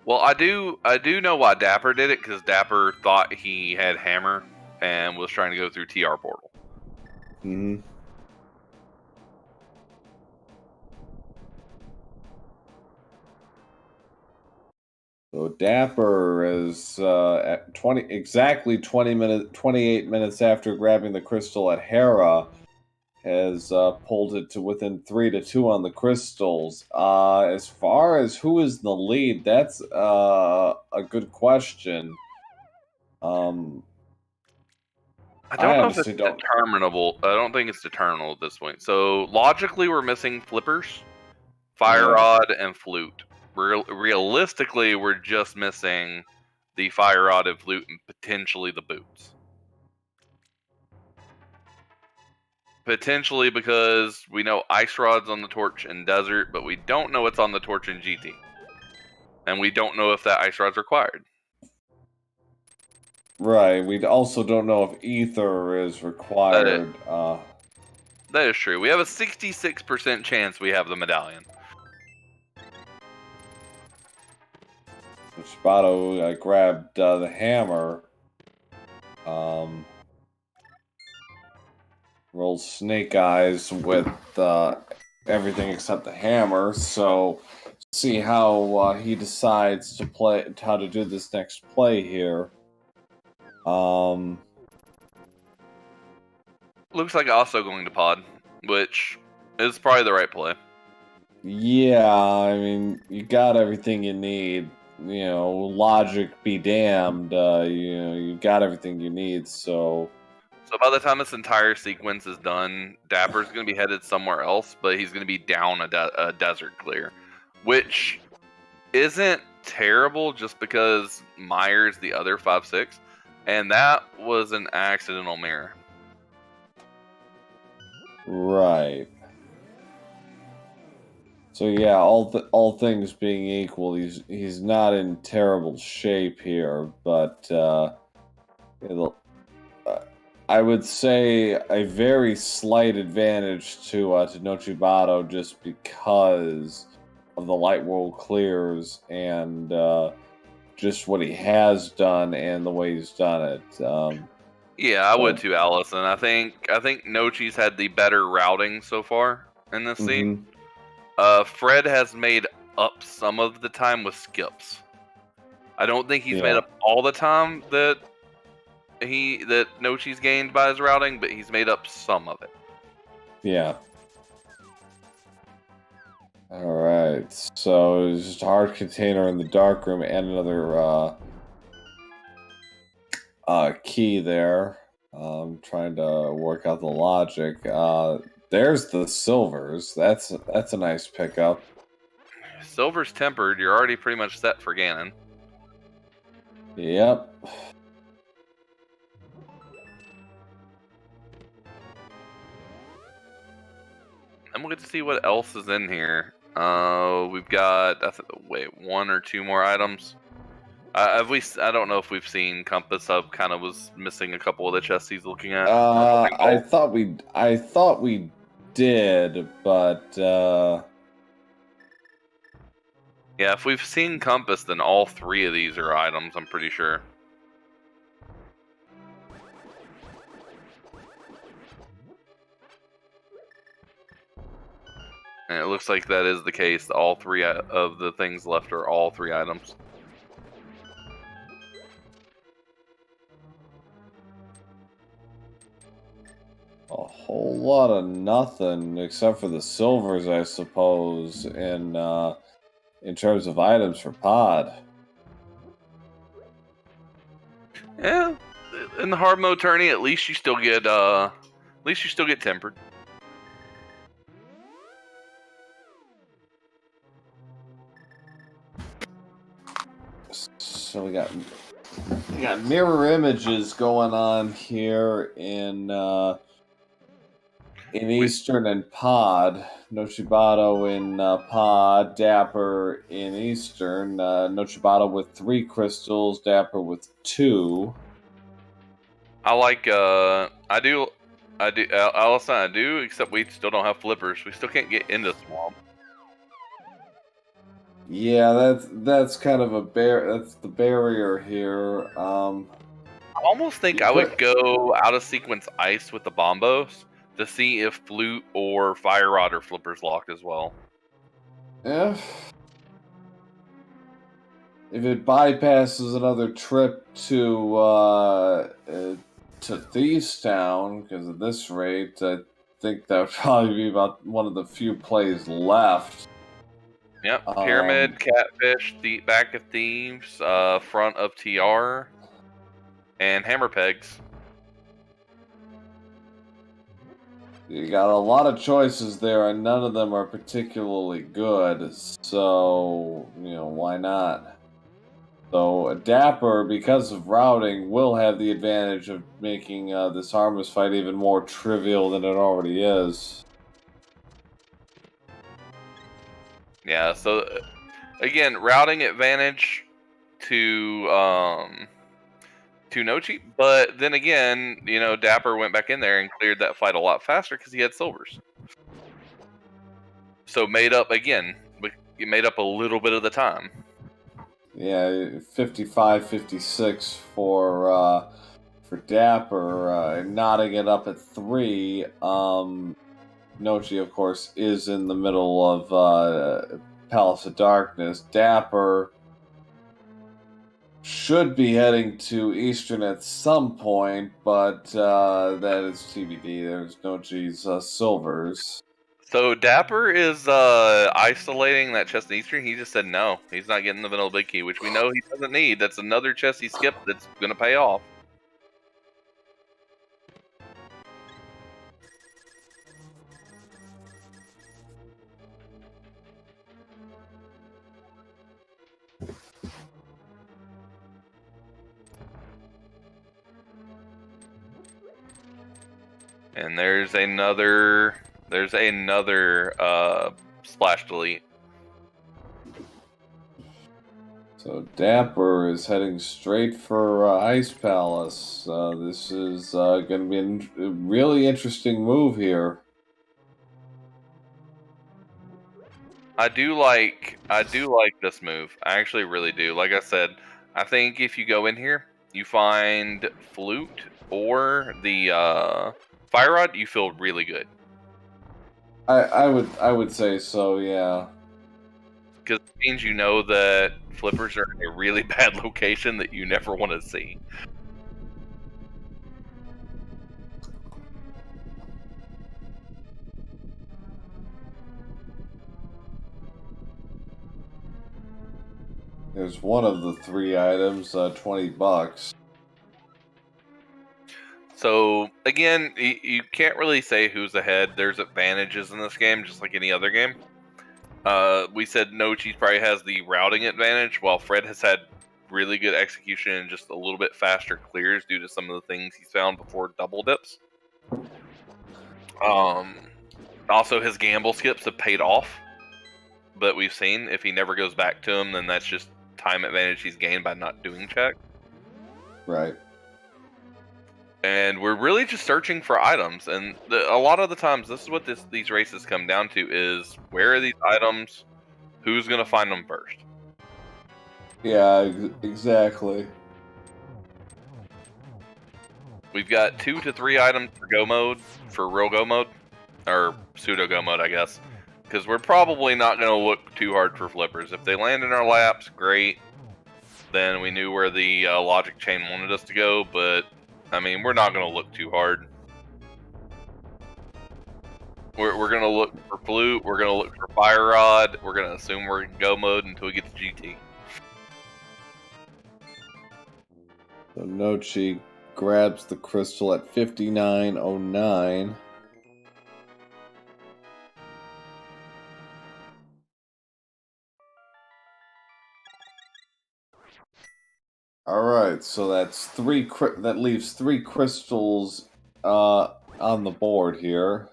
Well, I do know why Dapper did it, because Dapper thought he had Hammer and was trying to go through TR Portal. Mm-hmm. So Dapper is at 28 minutes after grabbing the crystal at Hera, has pulled it to within 3-2 on the crystals. As far as who is in the lead, that's a good question. I don't know if honestly it's don't. determinable. I don't think it's determinable at this point. So logically, we're missing Flippers, Fire Yeah. Rod, and Flute. Realistically, we're just missing the Fire Rod and Flute, and potentially the boots. Potentially because we know Ice Rod's on the Torch in Desert, but we don't know what's on the Torch in GT. And we don't know if that Ice Rod's required. Right. We also don't know if Ether is required. That is true. We have a 66% chance we have the medallion. Nochibato grabbed the hammer. Rolls Snake Eyes with everything except the hammer. So see how he decides to play, how to do this next play here. Looks like also going to pod, which is probably the right play. Yeah, I mean, you got everything you need. You know, logic be damned. You got everything you need. So by the time this entire sequence is done, Dapper's going to be headed somewhere else, but he's going to be down a desert clear, which isn't terrible just because Myers the other 5-6, and that was an accidental mirror. right. So yeah, all things being equal, he's not in terrible shape here, but I would say a very slight advantage to Nochibato just because of the Light World clears and just what he has done and the way he's done it. Yeah, I would too, Allison. I think Nochi's had the better routing so far in this scene. Fred has made up some of the time with skips. I don't think he's made up all the time that Nochi's gained by his routing, but he's made up some of it. Yeah. Alright, so it's just a hard container in the dark room and another key there. I'm trying to work out the logic. There's the silvers. That's a nice pickup. Silver's tempered. You're already pretty much set for Ganon. Yep. And we'll get to see what else is in here. We've got one or two more items. I don't know if we've seen Compass. I kind of was missing a couple of the chests he's looking at. I thought we did, but yeah, if we've seen Compass, then all 3 of these are items. I'm pretty sure. And it looks like that is the case. All 3 of the things left are all 3 items. a whole lot of nothing except for the silvers, I suppose, in terms of items for pod. Yeah, in the hard mode tourney, at least you still get tempered. So we got mirror images going on here in Eastern and Pod. Nochibato in Pod, Dapper in Eastern. Nochibato with 3 crystals, Dapper with 2. Allison, I do, except we still don't have flippers. We still can't get into Swamp. Yeah, that's kind of that's the barrier here. I almost think I would go out of sequence ice with the bombos to see if flute or fire rod or flippers locked as well. If it bypasses another trip to Thieves Town, because at this rate, I think that would probably be about one of the few plays left. Yep, Pyramid, Catfish, Back of Thieves, Front of TR, and Hammer Pegs. You got a lot of choices there, and none of them are particularly good, so, why not? So, Dapper, because of routing, will have the advantage of making this harmless fight even more trivial than it already is. Yeah, so again, routing advantage to Nochi, but then again, Dapper went back in there and cleared that fight a lot faster because he had silvers. So made up again. It made up a little bit of the time. Yeah, 55-56 for Dapper, knotting it up at 3. Nochi, of course, is in the middle of Palace of Darkness. Dapper should be heading to Eastern at some point, but that is TBD. There's Nochi's silvers. So Dapper is isolating that chest in Eastern. He just said no. He's not getting the vanilla big key, which we know he doesn't need. That's another chest he skipped that's going to pay off. And there's another splash delete. So Dapper is heading straight for Ice Palace. This is going to be a really interesting move here. I do like this move. I actually really do. Like I said, I think if you go in here, you find flute or the fire rod, you feel really good. I would say so, yeah. Because it means you know that flippers are in a really bad location that you never want to see. There's one of the 3 items, $20. So, again, you can't really say who's ahead. There's advantages in this game, just like any other game. We said Nochi probably has the routing advantage, while Fred has had really good execution and just a little bit faster clears due to some of the things he's found before double dips. Also, his gamble skips have paid off, but we've seen if he never goes back to them, then that's just time advantage he's gained by not doing check. Right. And we're really just searching for items, and a lot of the times, this is what these races come down to: is where are these items? Who's gonna find them first? Yeah, exactly. We've got 2 to 3 items for go mode, for real go mode, or pseudo go mode, I guess, because we're probably not gonna look too hard for flippers. If they land in our laps, great. Then we knew where the logic chain wanted us to go, but I mean, we're not gonna look too hard. We're gonna look for flute. We're gonna look for fire rod. We're gonna assume we're in go mode until we get to GT. So Nochi grabs the crystal at 5909. All right, so that's that leaves 3 crystals on the board here.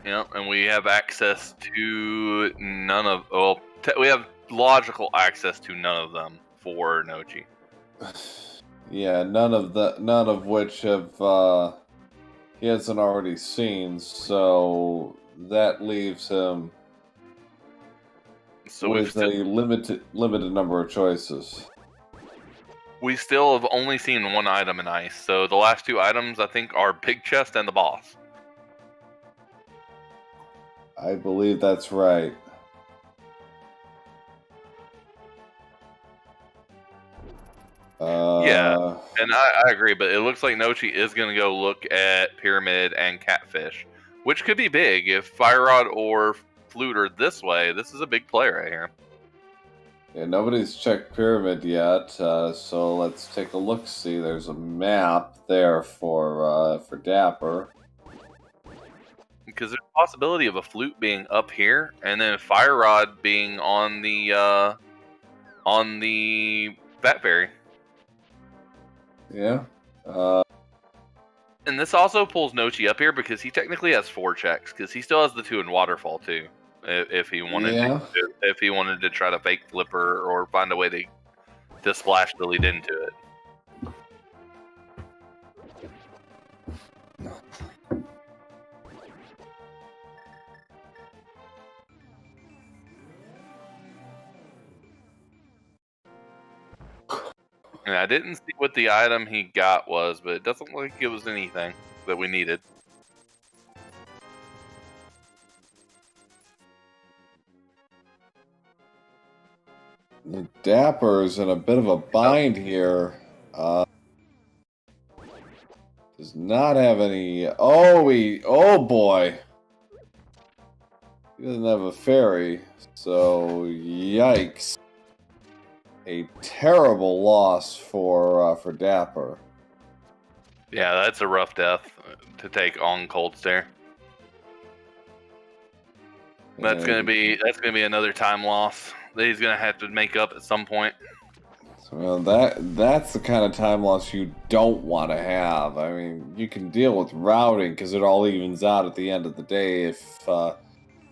Yeah, and we have access to none of. Well, we have logical access to none of them for Nochi. Yeah, none of which have he hasn't already seen, so that leaves him with a limited number of choices. We still have only seen 1 item in ice, so the last 2 items I think are Big Chest and the boss. I believe that's right. Yeah, and I agree, but it looks like Nochi is going to go look at Pyramid and Catfish, which could be big. If Fire Rod or Flute are this way, this is a big play right here. Yeah, nobody's checked Pyramid yet, so let's take a look. See, there's a map there for Dapper. Because there's a possibility of a Flute being up here, and then Fire Rod being on the Fat Fairy. Yeah. And this also pulls Nochi up here because he technically has 4 checks, because he still has the 2 in Waterfall too. If he wanted, if he wanted to try to fake flipper or find a way to splash the lead into it. And I didn't see what the item he got was, but it doesn't look like it was anything that we needed. The Dapper's in a bit of a bind here. Does not have any. Oh boy. He doesn't have a fairy, so yikes. A terrible loss for Dapper. Yeah, that's a rough death to take on Cold Stare. That's gonna be another time loss that he's gonna have to make up at some point. So that's the kind of time loss you don't want to have. I mean, you can deal with routing because it all evens out at the end of the day if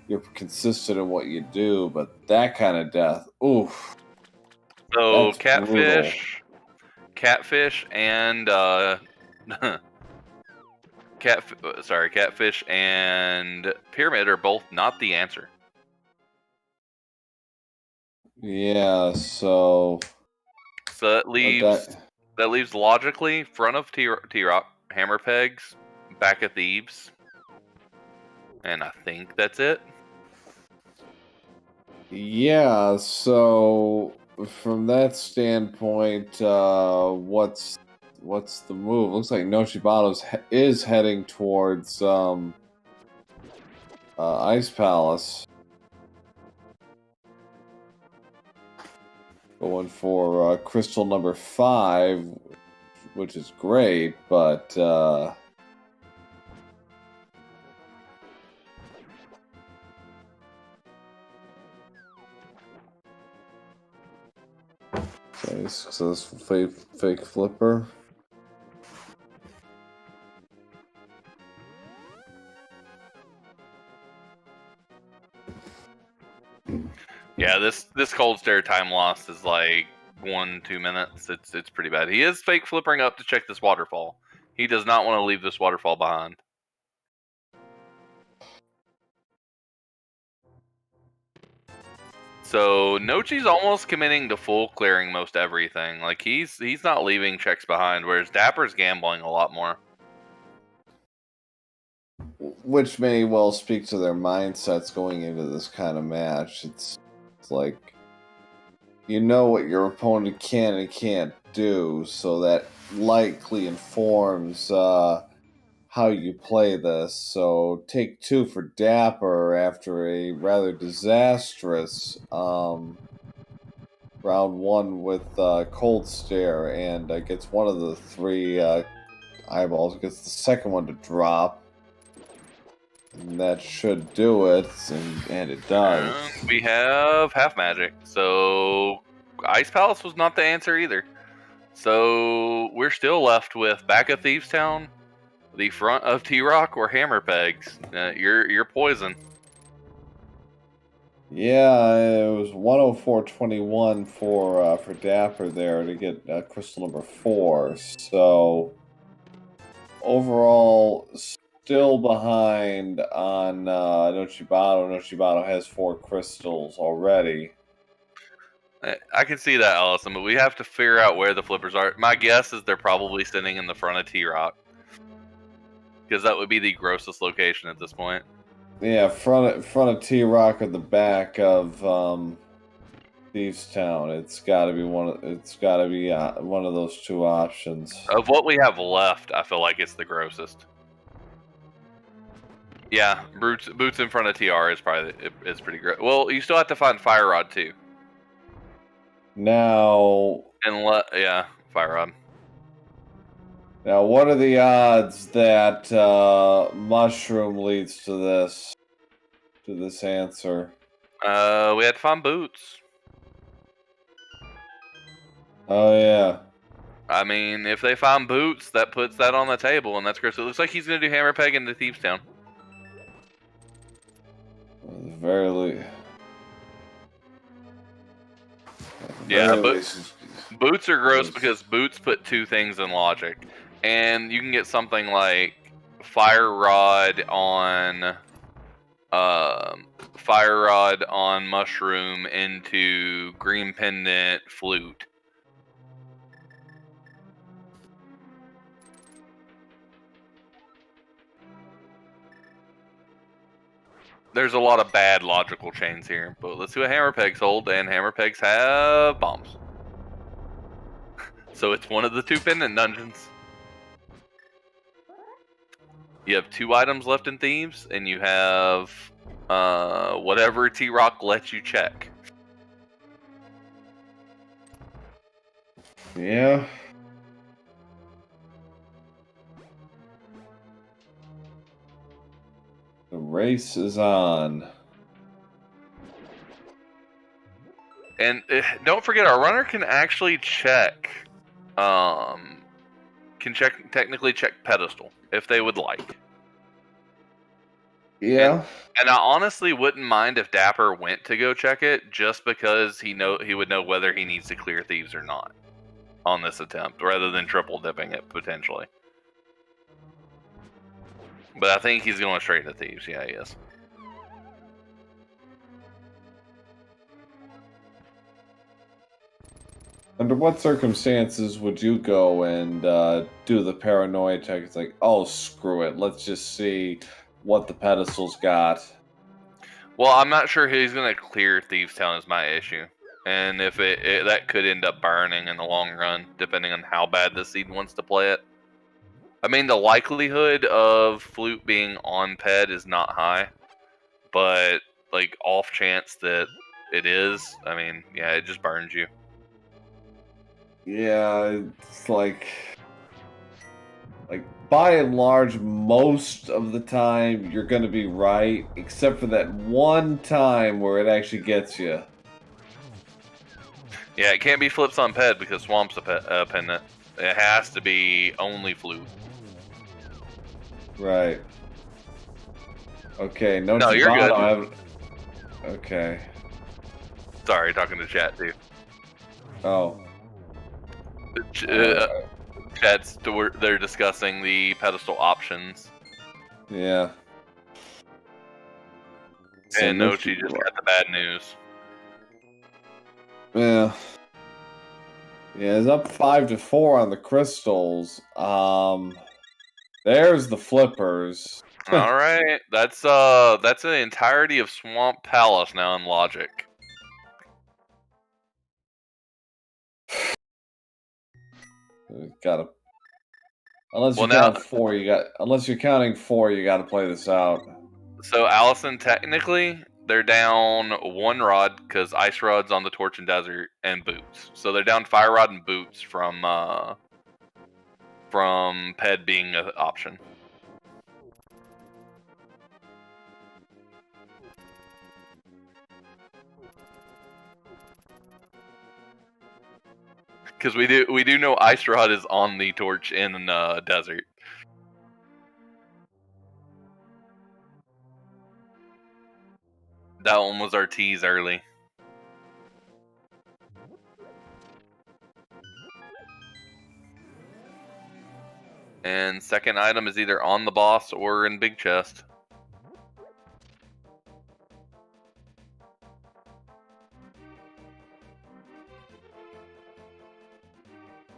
you're consistent in what you do. But that kind of death, oof. So brutal. Catfish and Catfish and Pyramid are both not the answer. Yeah, so that leaves logically front of T-Rock, Hammer Pegs, back at Thebes, and I think that's it. Yeah, so from that standpoint, what's the move? Looks like Nochibato is heading towards Ice Palace. Going for crystal number 5, which is great, but so successful fake flipper. Yeah, this cold stare time loss is like 1-2 minutes. It's pretty bad. He is fake flippering up to check this waterfall. He does not want to leave this waterfall behind. So Nochi's almost committing to full clearing most everything. Like he's not leaving checks behind, whereas Dapper's gambling a lot more. Which may well speak to their mindsets going into this kind of match. It's like, you know what your opponent can and can't do, so that likely informs how you play this. So take 2 for Dapper after a rather disastrous round 1 with Cold Stare, and gets one of the 3 eyeballs, gets the second one to drop. And that should do it, and it does. And we have half magic, so Ice Palace was not the answer either. So we're still left with back of Thieves Town, the front of T-Rock, or Hammer Pegs. You're poison. Yeah, it was 104.21 for Dapper there to get crystal number 4. So overall, still behind on Nochibato. Nochibato has 4 crystals already. I can see that, Allison, but we have to figure out where the flippers are. My guess is they're probably sitting in the front of T-Rock, because that would be the grossest location at this point. Yeah, front of T-Rock at the back of Thieves Town. It's got to be one of those 2 options. Of what we have left, I feel like it's the grossest. Yeah, boots in front of TR is pretty great. Well, you still have to find Fire Rod too. Now, Fire Rod. Now, what are the odds that Mushroom leads to this answer? We had to find Boots. Oh yeah. I mean, if they find Boots, that puts that on the table, and that's great. So it looks like he's going to do Hammer Peg into Thieves Town. Boots are gross because Boots put 2 things in logic, and you can get something like Fire Rod on Mushroom into Green Pendant Flute. There's a lot of bad logical chains here, but let's see what Hammer Pegs hold, and Hammer Pegs have bombs. So it's one of the 2 pendant dungeons. You have 2 items left in Thieves, and you have whatever T-Rock lets you check. Yeah. The race is on. And don't forget, our runner can actually check. Technically check pedestal if they would like. Yeah. And I honestly wouldn't mind if Dapper went to go check it, just because he would know whether he needs to clear Thieves or not on this attempt, rather than triple dipping it potentially. But I think he's going straight into Thieves. Yeah, he is. Under what circumstances would you go and do the paranoia check? It's like, oh, screw it. Let's just see what the pedestal's got. Well, I'm not sure he's going to clear Thieves Town is my issue. And if that could end up burning in the long run, depending on how bad the seed wants to play it. I mean, the likelihood of Flute being on Ped is not high. But, like, off chance that it is, I mean, yeah, it just burns you. Yeah, it's like by and large, most of the time you're going to be right, except for that one time where it actually gets you. Yeah, it can't be flips on Ped because Swamp's a pendant. It has to be only Flute. Right. Okay, no, you're good. Okay. Sorry, talking to chat too. Oh. Chat's they're discussing the pedestal options. Yeah. And Nochi just got the bad news. Yeah. Yeah, it's up 5-4 on the crystals. There's the flippers. All right, that's the entirety of Swamp Palace now in Logic. Gotta. Unless you count 4, unless you're counting 4, you gotta play this out. So Allison, technically, they're down 1 rod because Ice Rod's on the Torch and Desert and Boots. So they're down Fire Rod and Boots from Ped being an option. Because we do know Ice Rod is on the Torch in Desert. That one was our tease early. And second item is either on the boss or in Big Chest.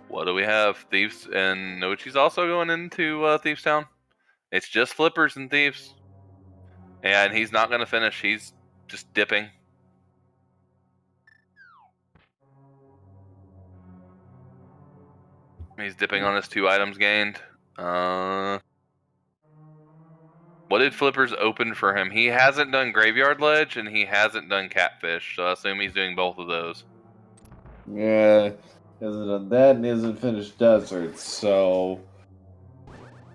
What do we have? Thieves and Nochi's also going into Thieves Town. It's just Flippers and Thieves. And he's not going to finish. He's just dipping. He's dipping on his 2 items gained. What did Flippers open for him? He hasn't done Graveyard Ledge and he hasn't done Catfish. So I assume he's doing both of those. Yeah. Hasn't done that and hasn't finished Desert, so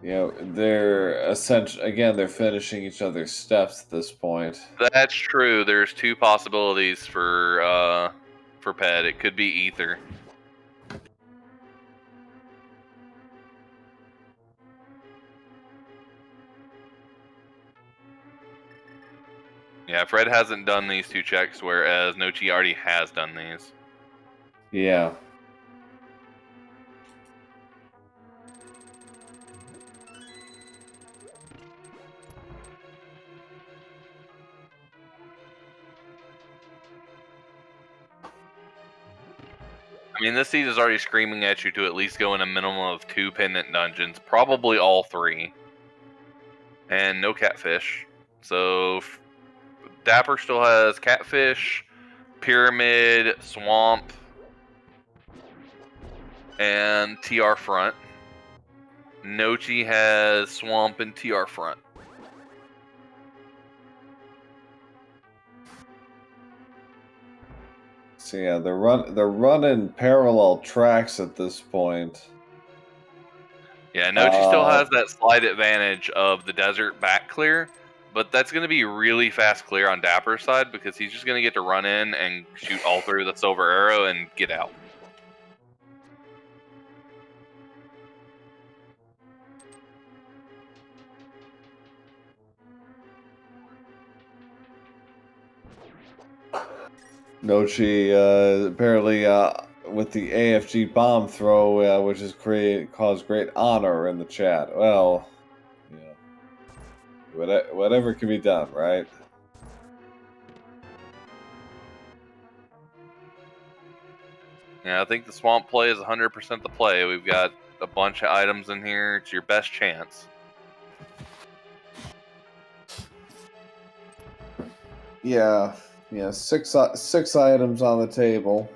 they're they're finishing each other's steps at this point. That's true. There's 2 possibilities for Ped. It could be either. Yeah, Fred hasn't done these 2 checks, whereas Nochi already has done these. Yeah. I mean, this seed is already screaming at you to at least go in a minimum of 2 pendant dungeons, probably all 3. And no Catfish. So, Dapper still has Catfish, Pyramid, Swamp, and TR Front. Nochi has Swamp and TR Front. So yeah, they're running parallel tracks at this point. Yeah, Nochi still has that slight advantage of the desert back clear, but that's going to be really fast clear on Dapper's side because he's just going to get to run in and shoot all through the silver arrow and get out. Nochi apparently with the AFG bomb throw, which has caused great honor in the chat. Well, whatever can be done, right? Yeah, I think the swamp play is 100% the play. We've got a bunch of items in here. It's your best chance. Yeah, 6 items on the table.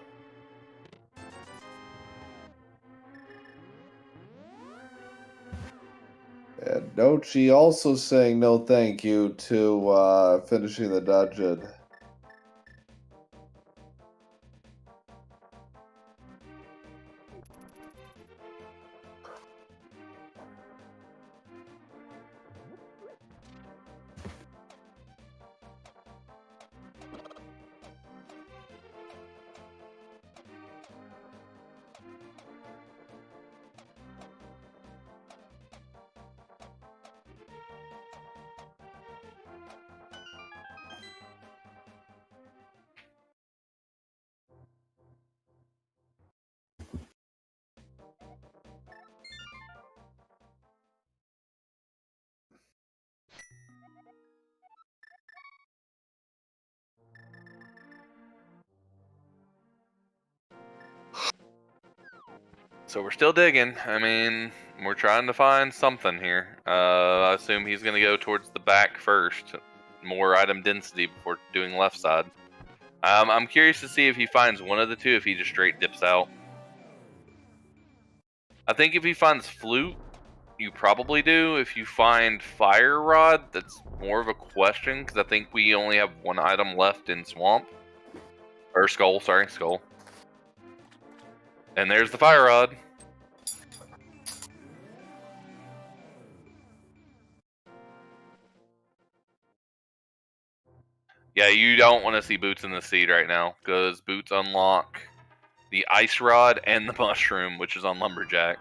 And Nochi also saying no thank you to finishing the dungeon. So we're still digging. I mean, we're trying to find something here. I assume he's going to go towards the back first. More item density before doing left side. I'm curious to see if he finds one of the two, if he just straight dips out. I think if he finds Flute, you probably do. If you find Fire Rod, that's more of a question, because I think we only have one item left in Swamp. Or Skull, sorry, Skull. And there's the Fire Rod. Yeah, you don't want to see Boots in the seed right now, because Boots unlock the Ice Rod and the Mushroom, which is on Lumberjack.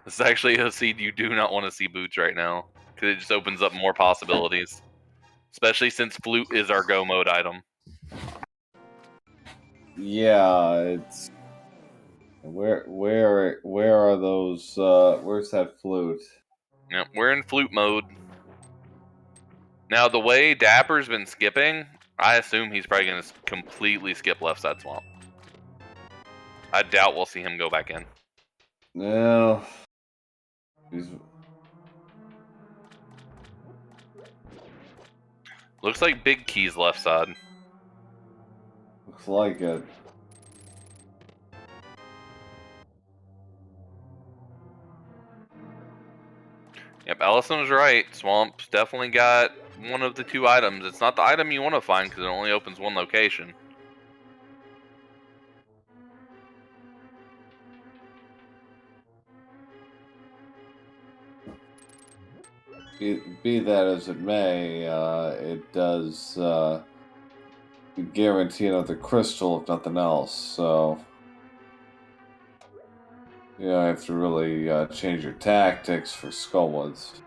This is actually a seed you do not want to see Boots right now, because it just opens up more possibilities. Especially since Flute is our go mode item. Yeah, it's where are those? Where's that Flute? Yep, we're in Flute mode. Now, the way Dapper's been skipping, I assume he's probably going to completely skip left side Swamp. I doubt we'll see him go back in. No. He's... Looks like Big Key's left side. Looks like it. Yep, Allison was right. Swamp's definitely got one of the two items. It's not the item you want to find because it only opens one location. Be that as it may, it does guarantee another crystal, if nothing else. So, you have to really change your tactics for Skullwoods.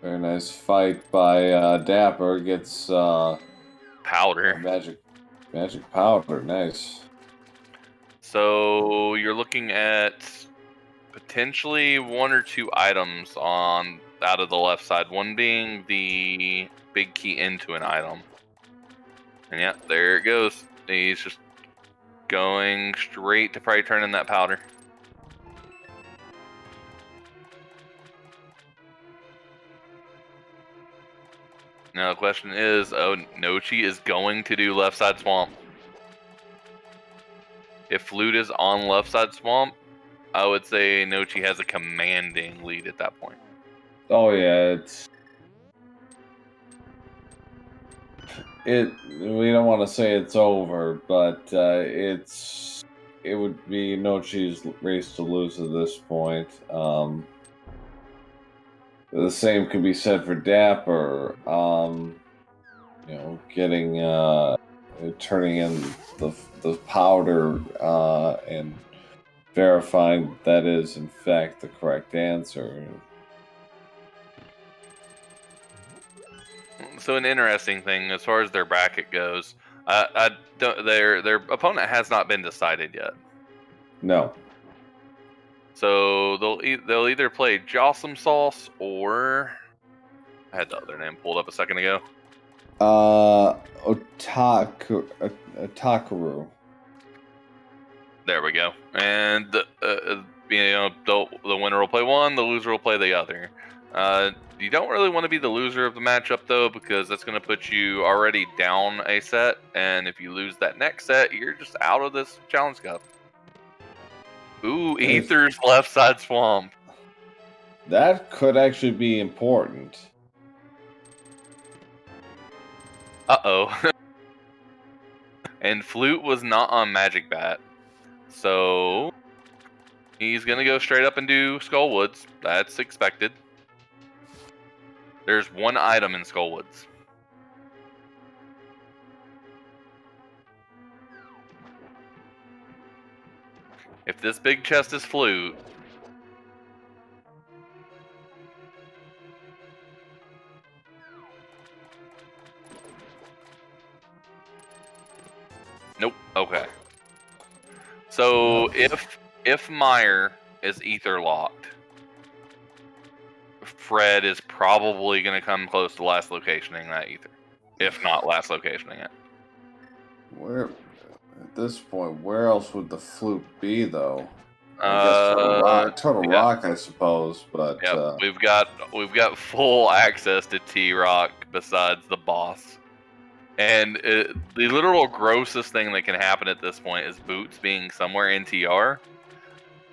Very nice fight by Dapper. Gets Powder. Magic powder. Nice. So you're looking at potentially one or two items on out of the left side. One being the big key into an item. And yeah, there it goes. He's just going straight to probably turn in that powder. Now the question is, oh, Nochi is going to do left side Swamp. If Flute is on left side Swamp, I would say Nochi has a commanding lead at that point. Oh yeah, we don't want to say it's over, but it would be Nochi's race to lose at this point. The same could be said for Dapper. Getting turning in the powder and verifying that is in fact the correct answer. So an interesting thing as far as their bracket goes, their opponent has not been decided yet. No. So they'll either play Jossum Sauce or I had the other name pulled up a second ago. Otakaru. There we go. And the winner will play one, the loser will play the other. You don't really want to be the loser of the matchup though, because that's going to put you already down a set, and if you lose that next set, you're just out of this Challenge Cup. Ooh, Aether's left side Swamp. That could actually be important. Uh-oh. And Flute was not on Magic Bat. So he's going to go straight up and do Skullwoods. That's expected. There's one item in Skullwoods. If this big chest is Flute, nope. Okay. So if Meyer is ether locked. Fred is probably going to come close to last locationing that ether, if not last locationing it. Where, at this point, where else would the flute be, though? I guess Total Rock, I suppose, but we've got full access to T-Rock besides the boss, and the literal grossest thing that can happen at this point is Boots being somewhere in TR,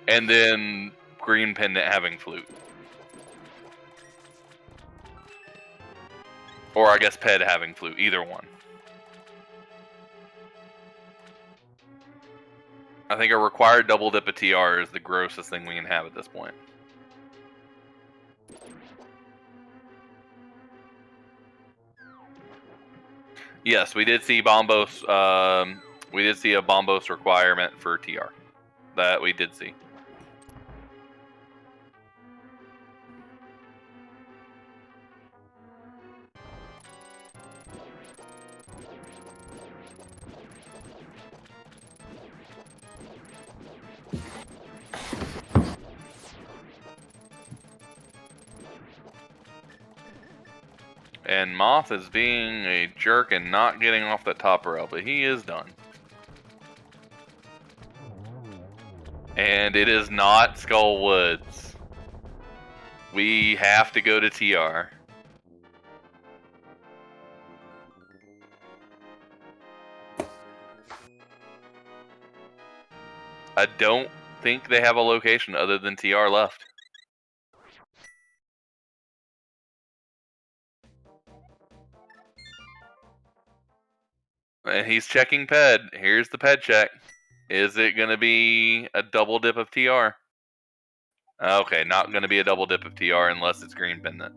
and then Green Pendant having flute. Or I guess Ped having flute, either one. I think a required double dip of TR is the grossest thing we can have at this point. Yes, we did see Bombos. We did see a Bombos requirement for TR. That we did see. And Moth is being a jerk and not getting off that top rail, but he is done. And it is not Skull Woods. We have to go to TR. I don't think they have a location other than TR left. And he's checking Ped. Here's the Ped check. Is it going to be a double dip of TR? Okay, not going to be a double dip of TR unless it's Green Pendant.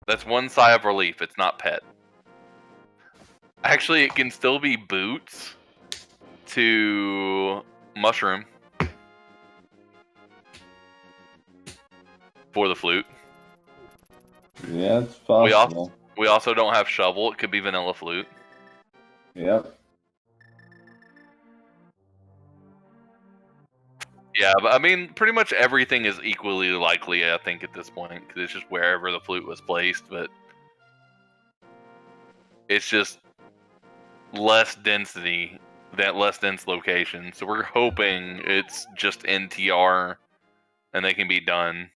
That's one sigh of relief. It's not Ped. Actually, it can still be Boots to Mushroom for the flute. Yeah, it's possible. We also don't have Shovel. It could be Vanilla Flute. Yep. Yeah, but I mean, pretty much everything is equally likely, I think, at this point, because it's just wherever the flute was placed, but it's just less density, that less dense location. So we're hoping it's just NTR and they can be done.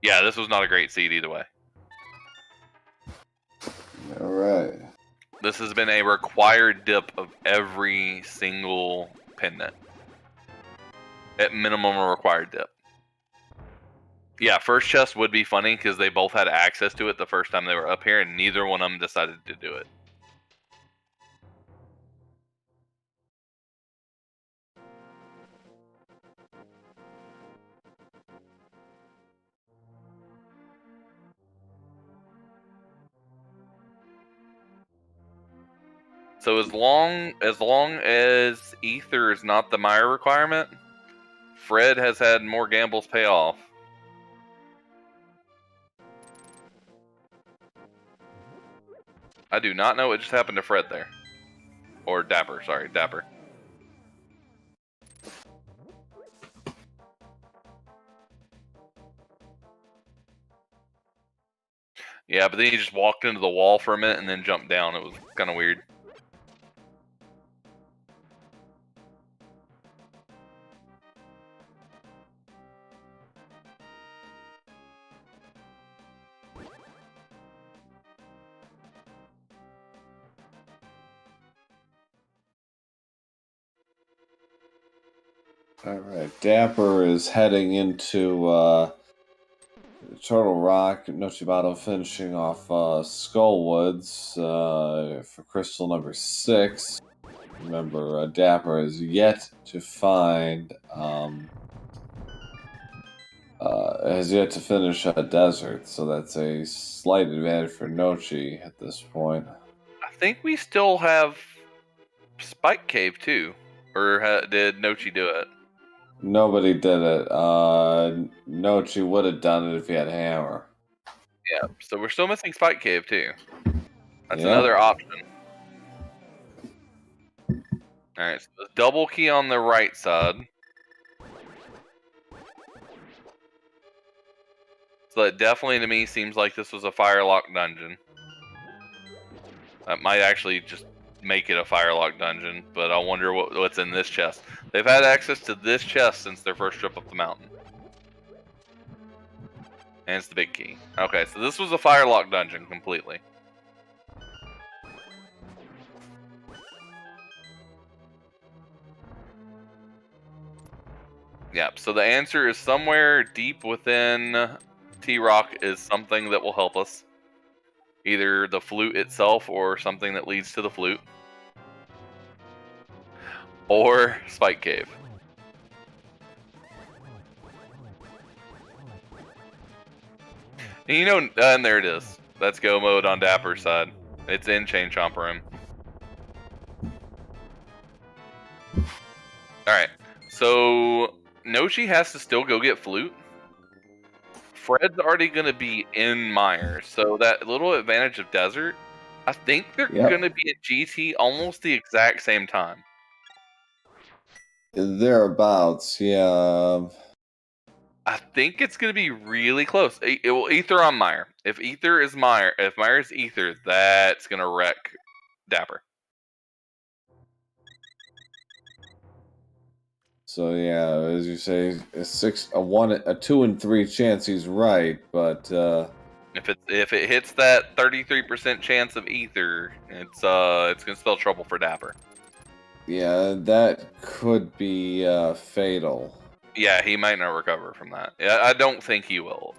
Yeah, this was not a great seed either way. All right. This has been a required dip of every single pendant. At minimum, a required dip. Yeah, first chest would be funny because they both had access to it the first time they were up here, and neither one of them decided to do it. So as long as Ether is not the Mire requirement, Fred has had more gambles pay off. I do not know what just happened to Fred there. Or Dapper, sorry, Dapper. Yeah, but then he just walked into the wall for a minute and then jumped down. It was kind of weird. All right, Dapper is heading into Turtle Rock. Nochibato finishing off Skullwoods for crystal number 6. Remember, Dapper is yet to find, has yet to finish a desert, so that's a slight advantage for Nochi at this point. I think we still have Spike Cave too, or did Nochi do it? Nobody did it. Nochi would have done it if he had Hammer. Yeah, so we're still missing Spike Cave too. That's another option. Alright, so the double key on the right side. So that definitely to me seems like this was a firelock dungeon. That might actually just make it a firelock dungeon, but I wonder what's in this chest. They've had access to this chest since their first trip up the mountain. And it's the big key. Okay, so this was a firelock dungeon completely. Yep, so the answer is somewhere deep within T-Rock is something that will help us. Either the flute itself or something that leads to the flute. Or Spike Cave. And you know, and there it is. That's go mode on Dapper's side. It's in Chain Chomper Room. Alright, so Nochi has to still go get flute. Fred's already going to be in Mire, so that little advantage of desert, I think they're going to be at GT almost the exact same time. Thereabouts, yeah. I think it's going to be really close. It will Ether on Mire. If Mire is Ether, that's going to wreck Dapper. So yeah, as you say, a 2 in 3 chance he's right, but if it hits that 33% chance of Ether, it's gonna spell trouble for Dapper. Yeah, that could be fatal. Yeah, he might not recover from that. I don't think he will,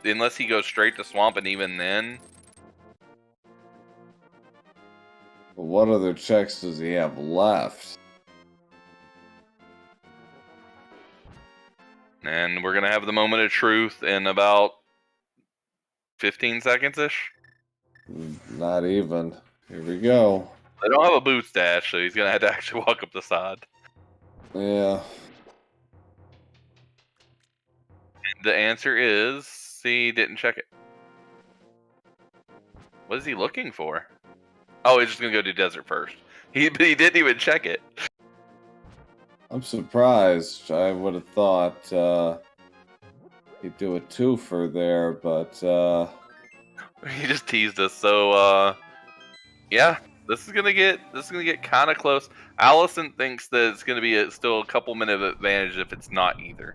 unless he goes straight to Swamp, and even then. But what other checks does he have left? And we're gonna have the moment of truth in about 15 seconds-ish. Not even. Here we go. They don't have a boot stash, so he's gonna have to actually walk up the side. Yeah. The answer is he didn't check it. What is he looking for? Oh, he's just gonna go do desert first. He didn't even check it. I'm surprised. I would have thought he'd do a twofer there, but He just teased us. So yeah, this is gonna get kind of close. Allison thinks that it's gonna be still a couple minute advantage if it's not either.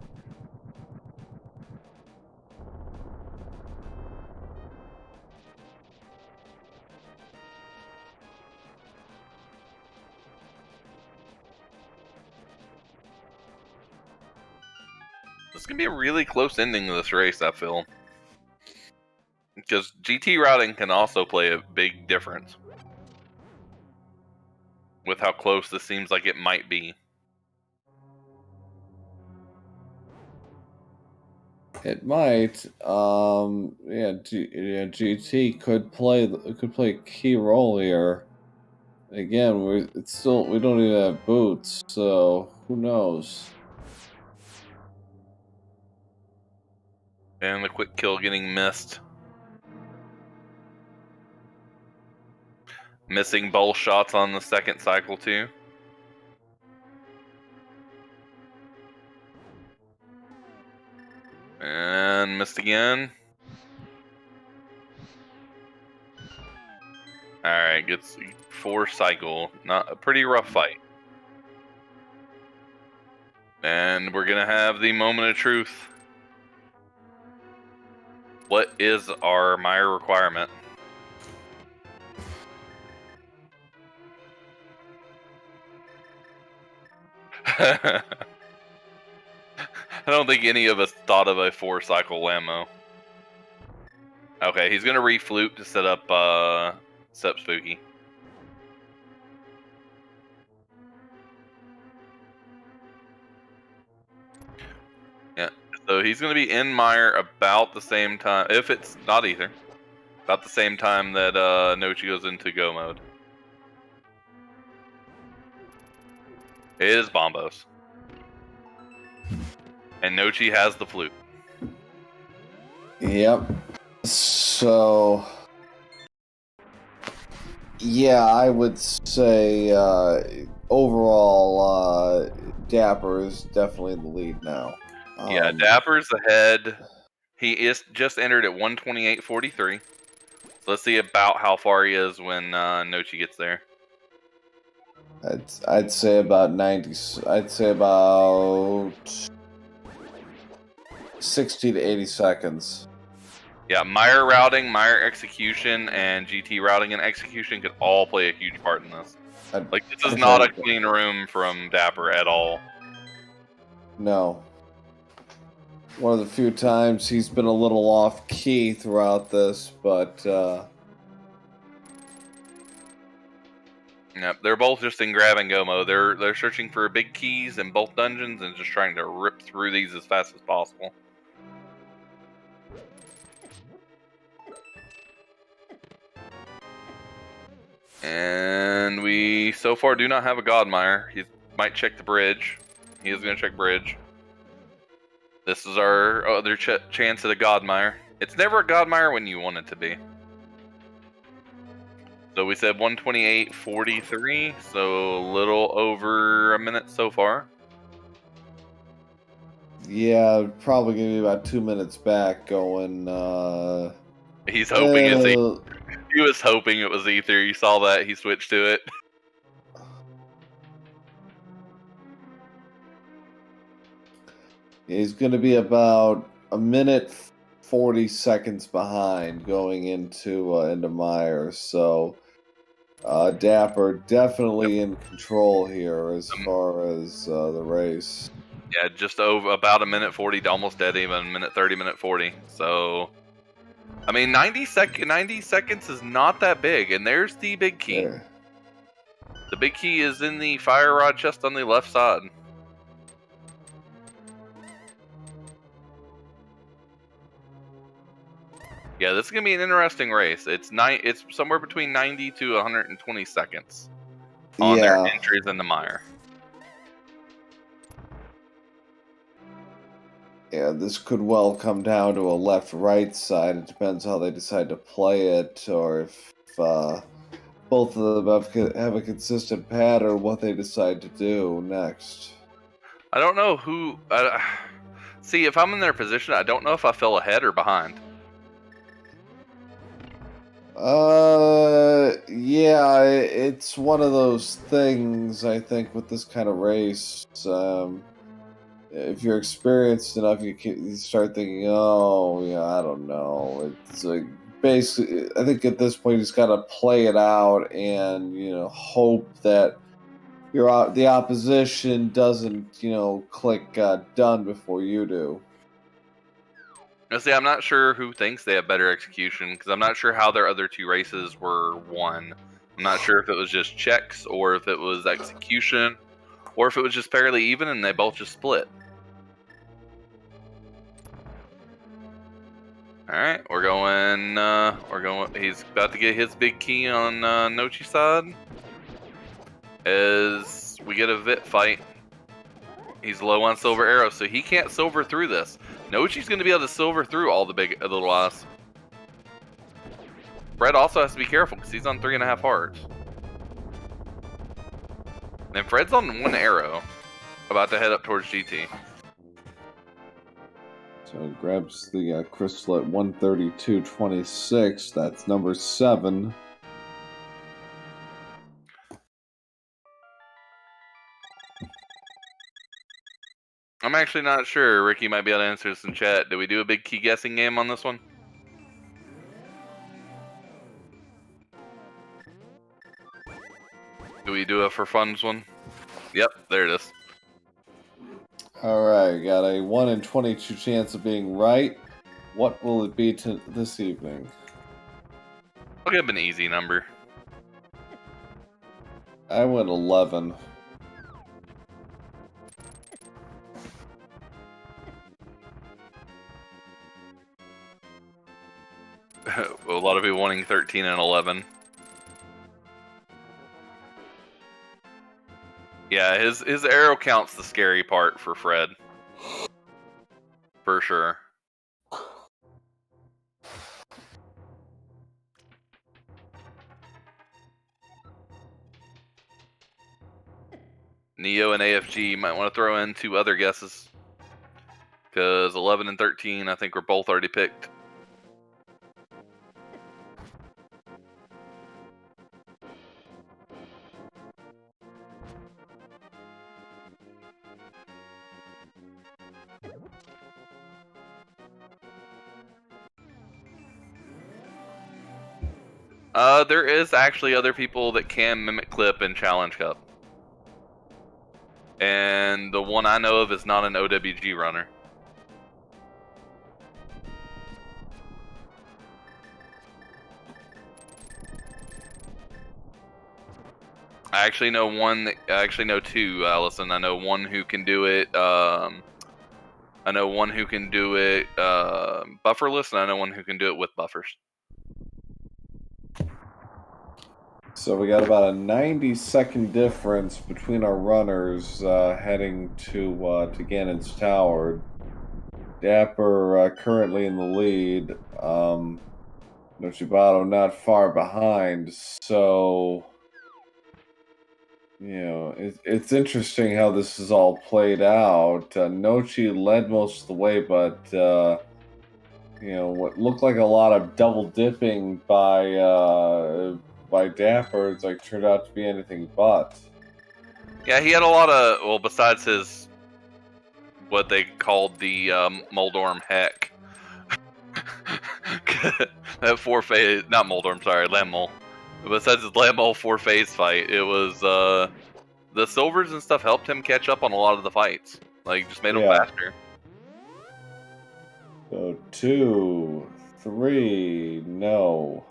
This is gonna be a really close ending to this race, I feel. Because GT routing can also play a big difference with how close this seems like it might be. it might. GT could play a key role here. Again, we don't even have boots, so who knows? And the quick kill getting missed. Missing both shots on the second cycle too. And missed again. Alright, gets 4 cycle. Not a pretty rough fight. And we're gonna have the moment of truth. What is our Mire requirement? I don't think any of us thought of a 4 cycle Lammo. Okay, he's gonna reflute to set up Spooky. Yeah, so he's gonna be in Mire about the same time, if it's not Ether, about the same time that Nochi goes into go mode. It is Bombos. And Nochi has the flute. Yep. So, yeah, I would say overall, Dapper is definitely in the lead now. Yeah, Dapper's ahead. He is just entered at 128.43. So let's see about how far he is when Nochi gets there. I'd say about 90. I'd say about 60 to 80 seconds. Yeah, Meyer routing, Meyer execution, and GT routing and execution could all play a huge part in this. This is not a clean room from Dapper at all. No. One of the few times he's been a little off key throughout this, but Yep, they're both just in grab and go mode. They're searching for big keys in both dungeons and just trying to rip through these as fast as possible. And we so far do not have a Godmire. He might check the bridge. He is going to check bridge. This is our other chance at a Godmire. It's never a Godmire when you want it to be. So we said 128.43, so a little over a minute so far. Yeah, probably gonna be about 2 minutes back going. He's hoping it's E. He was hoping it was Ether. You saw that he switched to it. He's gonna be about a minute 40 seconds behind going into Meyer. So Dapper definitely in control here as far as the race. Yeah, just over about a minute 40, almost dead even, minute 30, minute 40. So, I mean, 90 seconds is not that big, and there's the big key. There. The big key is in the fire rod chest on the left side. Yeah, this is gonna be an interesting race. It's somewhere between 90 to 120 seconds on their entries in the mire. Yeah, this could well come down to a left-right side. It depends how they decide to play it, or if both of them have a consistent pattern, what they decide to do next. I don't know who... see, if I'm in their position, I don't know if I fell ahead or behind. Yeah, it's one of those things, I think, with this kind of race. If you're experienced enough, you start thinking, oh, yeah, I don't know. It's like, basically, I think at this point, you just got to play it out and, hope that the opposition doesn't, click done before you do. Now, see, I'm not sure who thinks they have better execution, because I'm not sure how their other two races were won. I'm not sure if it was just checks, or if it was execution, or if it was just fairly even and they both just split. Alright, we're going, he's about to get his big key on Nochi's side. As we get a Vit fight. He's low on silver arrows, so he can't silver through this. Nochi's going to be able to silver through all the big little eyes. Fred also has to be careful because he's on 3.5 hearts. And Fred's on 1 arrow, about to head up towards GT. So he grabs the crystal at 132.26. That's number 7. I'm actually not sure. Ricky might be able to answer this in chat. Do we do a big key guessing game on this one? Do we do a for funds one? Yep, there it is. Alright, got a 1 in 22 chance of being right. What will it be this evening? I'll give an easy number. I went 11. A lot of people wanting 13 and 11. Yeah, his arrow count's the scary part for Fred. For sure. Neo and AFG, you might want to throw in 2 other guesses. Because 11 and 13, I think, were both already picked. There is actually other people that can mimic clip in Challenge Cup. And the one I know of is not an OWG runner. I actually know one. I actually know 2, Allison. I know one who can do it. I know one who can do it bufferless, and I know one who can do it with buffers. So we got about a 90-second difference between our runners heading to Ganon's Tower. Dapper currently in the lead. Nochibato not far behind. So, you know, it's interesting how this is all played out. Nochi led most of the way, but you know, what looked like a lot of double dipping by Dapper, it's like turned out to be anything but. Yeah, he had a lot of, well, besides his, what they called the Moldorm heck. That 4-phase, not Moldorm, sorry, Lamol. Besides his Lamol 4-phase fight, it was, the silvers and stuff helped him catch up on a lot of the fights. Like, just made him faster. So 2, 3, no.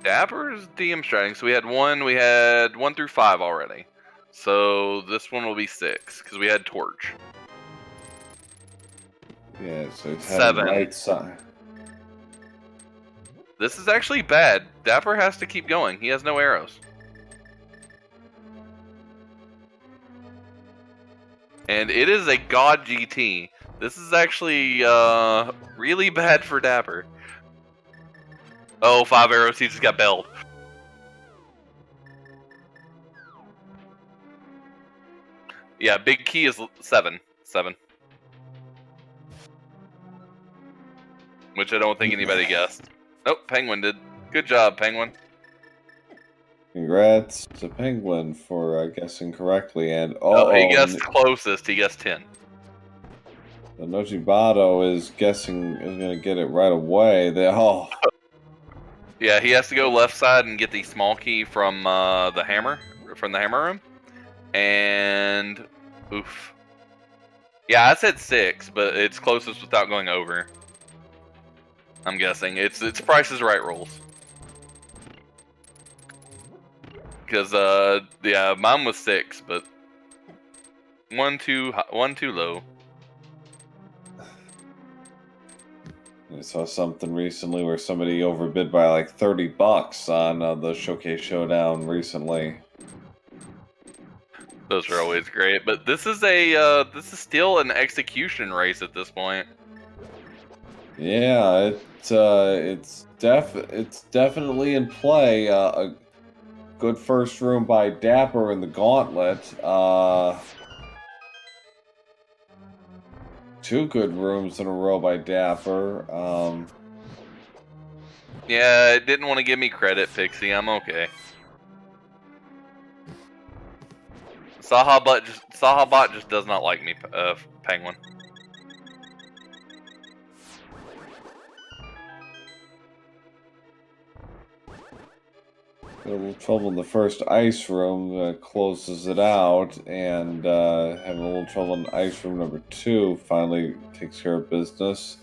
Dapper's DM stratting. So we had 1 through 5 already. So this one will be 6 because we had torch. Yeah, so it's 7. Right side. This is actually bad. Dapper has to keep going. He has no arrows. And it is a god GT. This is actually really bad for Dapper. Oh, 5 arrows. He just got bailed. Yeah, big key is 7. 7. Which I don't think anybody guessed. Nope, Penguin did. Good job, Penguin. Congrats to Penguin for guessing correctly. And he guessed closest. He guessed 10. The Nochibato is going to get it right away. Yeah, he has to go left side and get the small key from the hammer room. And oof. Yeah, I said 6, but it's closest without going over. I'm guessing it's Price is Right rules. Because yeah, mine was 6, but one too low. I saw something recently where somebody overbid by like $30 on the Showcase Showdown recently. Those are always great, but this is still an execution race at this point. Yeah, it's definitely in play. A good first room by Dapper in the Gauntlet. 2 good rooms in a row by Dapper. Yeah, it didn't want to give me credit, Pixie. I'm okay. Sahabot just does not like me, Penguin. A little trouble in the first ice room, closes it out, and having a little trouble in ice room number 2 finally takes care of business.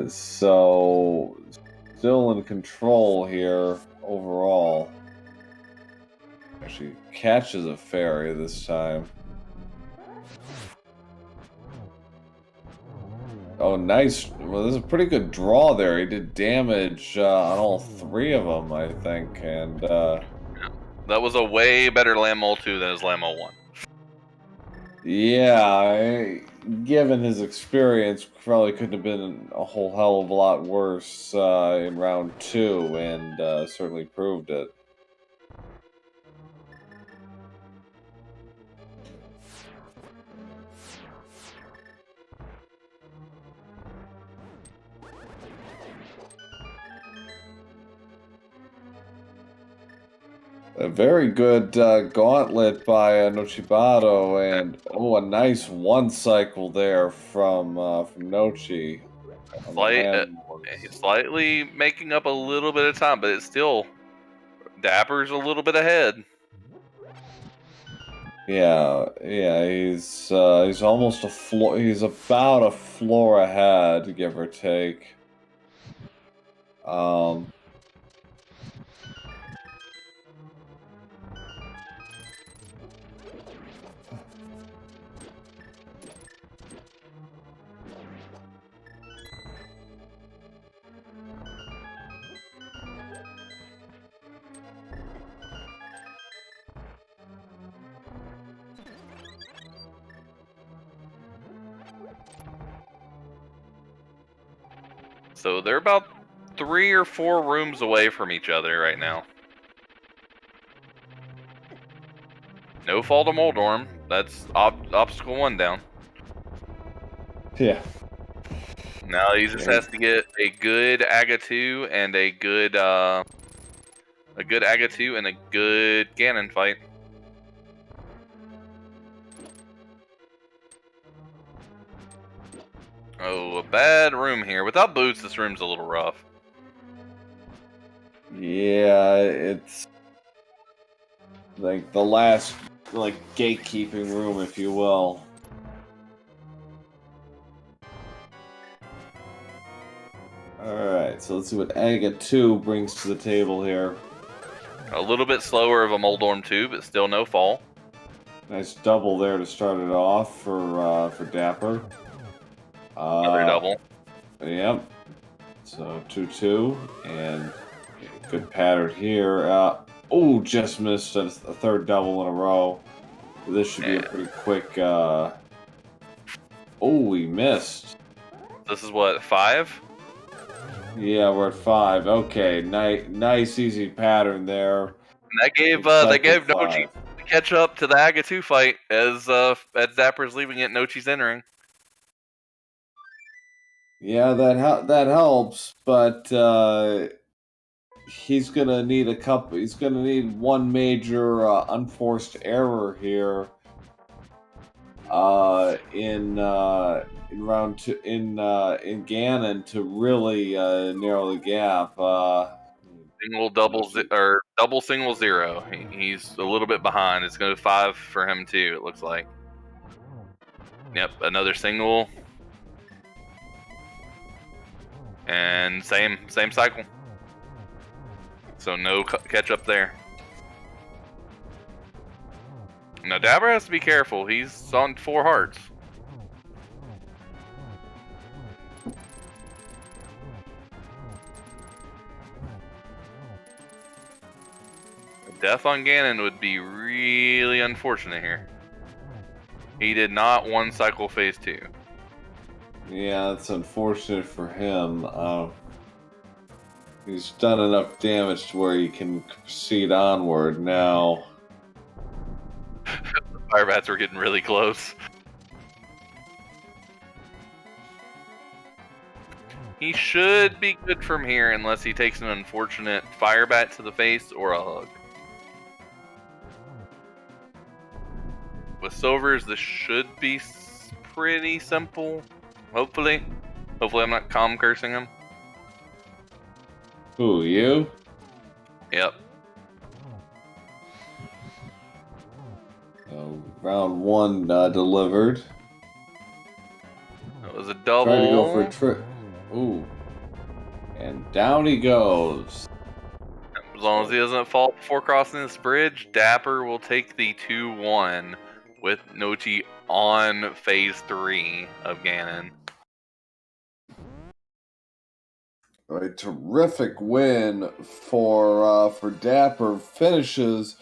So still in control here overall. Actually catches a fairy this time. Oh, nice. Well, this is a pretty good draw there. He did damage on all 3 of them, I think. And that was a way better Lamol 2 than his Lamol 1. Yeah, given his experience, probably couldn't have been a whole hell of a lot worse in round 2, and certainly proved it. A very good gauntlet by Nochibato, and a nice one cycle there from Nochi on the He's landlords. slightly making up a little bit of time, but it's still Dapper's a little bit ahead. Yeah, he's almost a floor. He's about a floor ahead, give or take. So they're about 3 or 4 rooms away from each other right now. No fall to Moldorm. That's obstacle 1 down. Yeah. Now he just has to get a good Aga 2 and a good Aga 2 and a good Ganon fight. Oh, a bad room here. Without boots, this room's a little rough. Yeah, it's like the last gatekeeping room, if you will. Alright, so let's see what Aga 2 brings to the table here. A little bit slower of a Moldorm 2, but still no fall. Nice double there to start it off for Dapper. Another double. Yep. So 2-2, and good pattern here. Just missed a third double in a row. This should be a pretty quick. We missed. This is what, 5? Yeah, we're at 5. Okay, nice easy pattern there. And that gave Nochi to catch up to the Aga 2 fight as Dapper's leaving it. Nochi's entering. Yeah, that helps, but he's gonna need He's gonna need one major unforced error here. In round 2 in Ganon to really narrow the gap. Single, double, single, 0. He's a little bit behind. It's going to 5 for him too. It looks like. Yep, another single, and same cycle. So no catch up there. Now Dapper has to be careful. He's on 4 hearts. Death on Ganon would be really unfortunate here. He did not one cycle phase 2. Yeah, that's unfortunate for him. He's done enough damage to where he can proceed onward now. The fire bats were getting really close. He should be good from here unless he takes an unfortunate fire bat to the face or a hug. With silvers, this should be pretty simple. Hopefully. Hopefully I'm not cursing him. Who, you? Yep. Round 1 delivered. That was a double. Trying to go for a trick. Ooh. And down he goes. As long as he doesn't fall before crossing this bridge, Dapper will take the 2-1 with Nochi on phase 3 of Ganon. A terrific win for Dapper. Finishes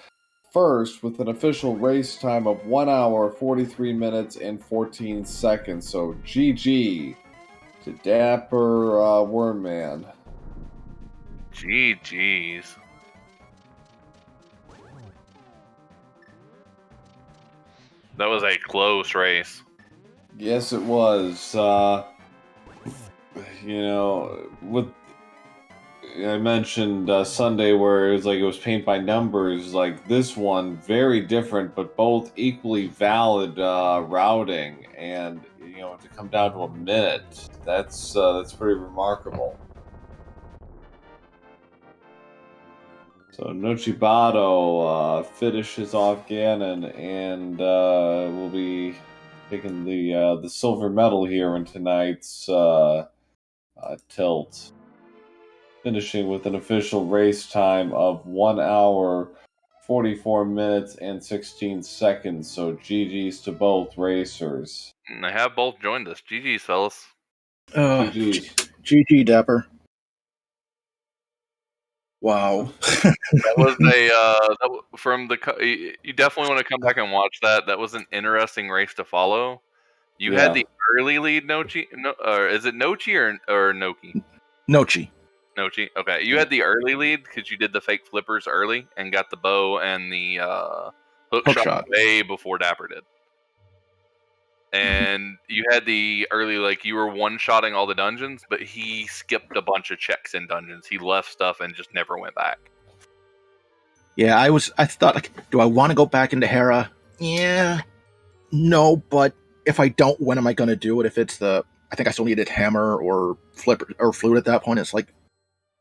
first with an official race time of 1 hour, 43 minutes, and 14 seconds. So GG to DapperWormMan. GG's. That was a close race. Yes, it was. I mentioned Sunday where it was paint by numbers. Like this one, very different, but both equally valid routing, and to come down to a minute, that's pretty remarkable. So Nochibato finishes off Ganon, and will be taking the silver medal here in tonight's tilt, finishing with an official race time of 1 hour, 44 minutes, and 16 seconds. So GG's to both racers. And they have both joined us. GG's, fellas. GG's. GG, Dapper. Wow. That was from the. You definitely want to come back and watch that. That was an interesting race to follow. You had the early lead, Nochi. Or is it Nochi or Noki? Nochi. Nochi. Okay, you had the early lead because you did the fake flippers early and got the bow and the hook shot way before Dapper did. And you had the early, like, you were one-shotting all the dungeons, but he skipped a bunch of checks in dungeons. He left stuff and just never went back. Yeah, I thought, like, do I want to go back into Hera? Yeah. No, but if I don't, when am I going to do it? If it's I think I still needed hammer or flipper or flute at that point. It's like,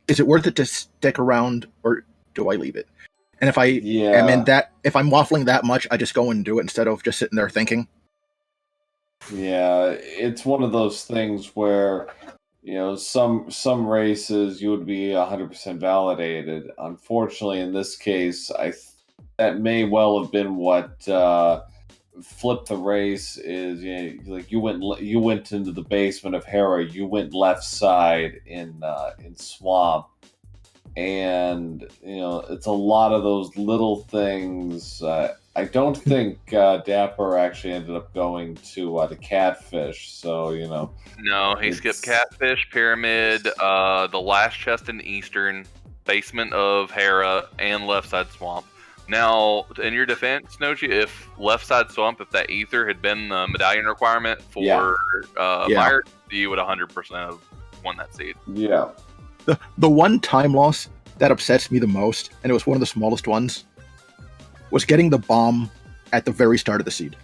is it worth it to stick around, or do I leave it? And if if I'm waffling that much, I just go and do it instead of just sitting there thinking. Yeah, it's one of those things where, some races you would be 100% validated. Unfortunately, in this case, that may well have been what flipped the race. Is you went into the basement of Hera, you went left side in Swamp, and it's a lot of those little things. I don't think Dapper actually ended up going to the Catfish, so No, he skipped Catfish, Pyramid, the last chest in the Eastern, basement of Hera, and left side Swamp. Now, in your defense, Nochi, if left side Swamp, if that Ether had been the medallion requirement for Meyer, you would 100% have won that seed. Yeah. The one time loss that upsets me the most, and it was one of the smallest ones, was getting the bomb at the very start of the seed.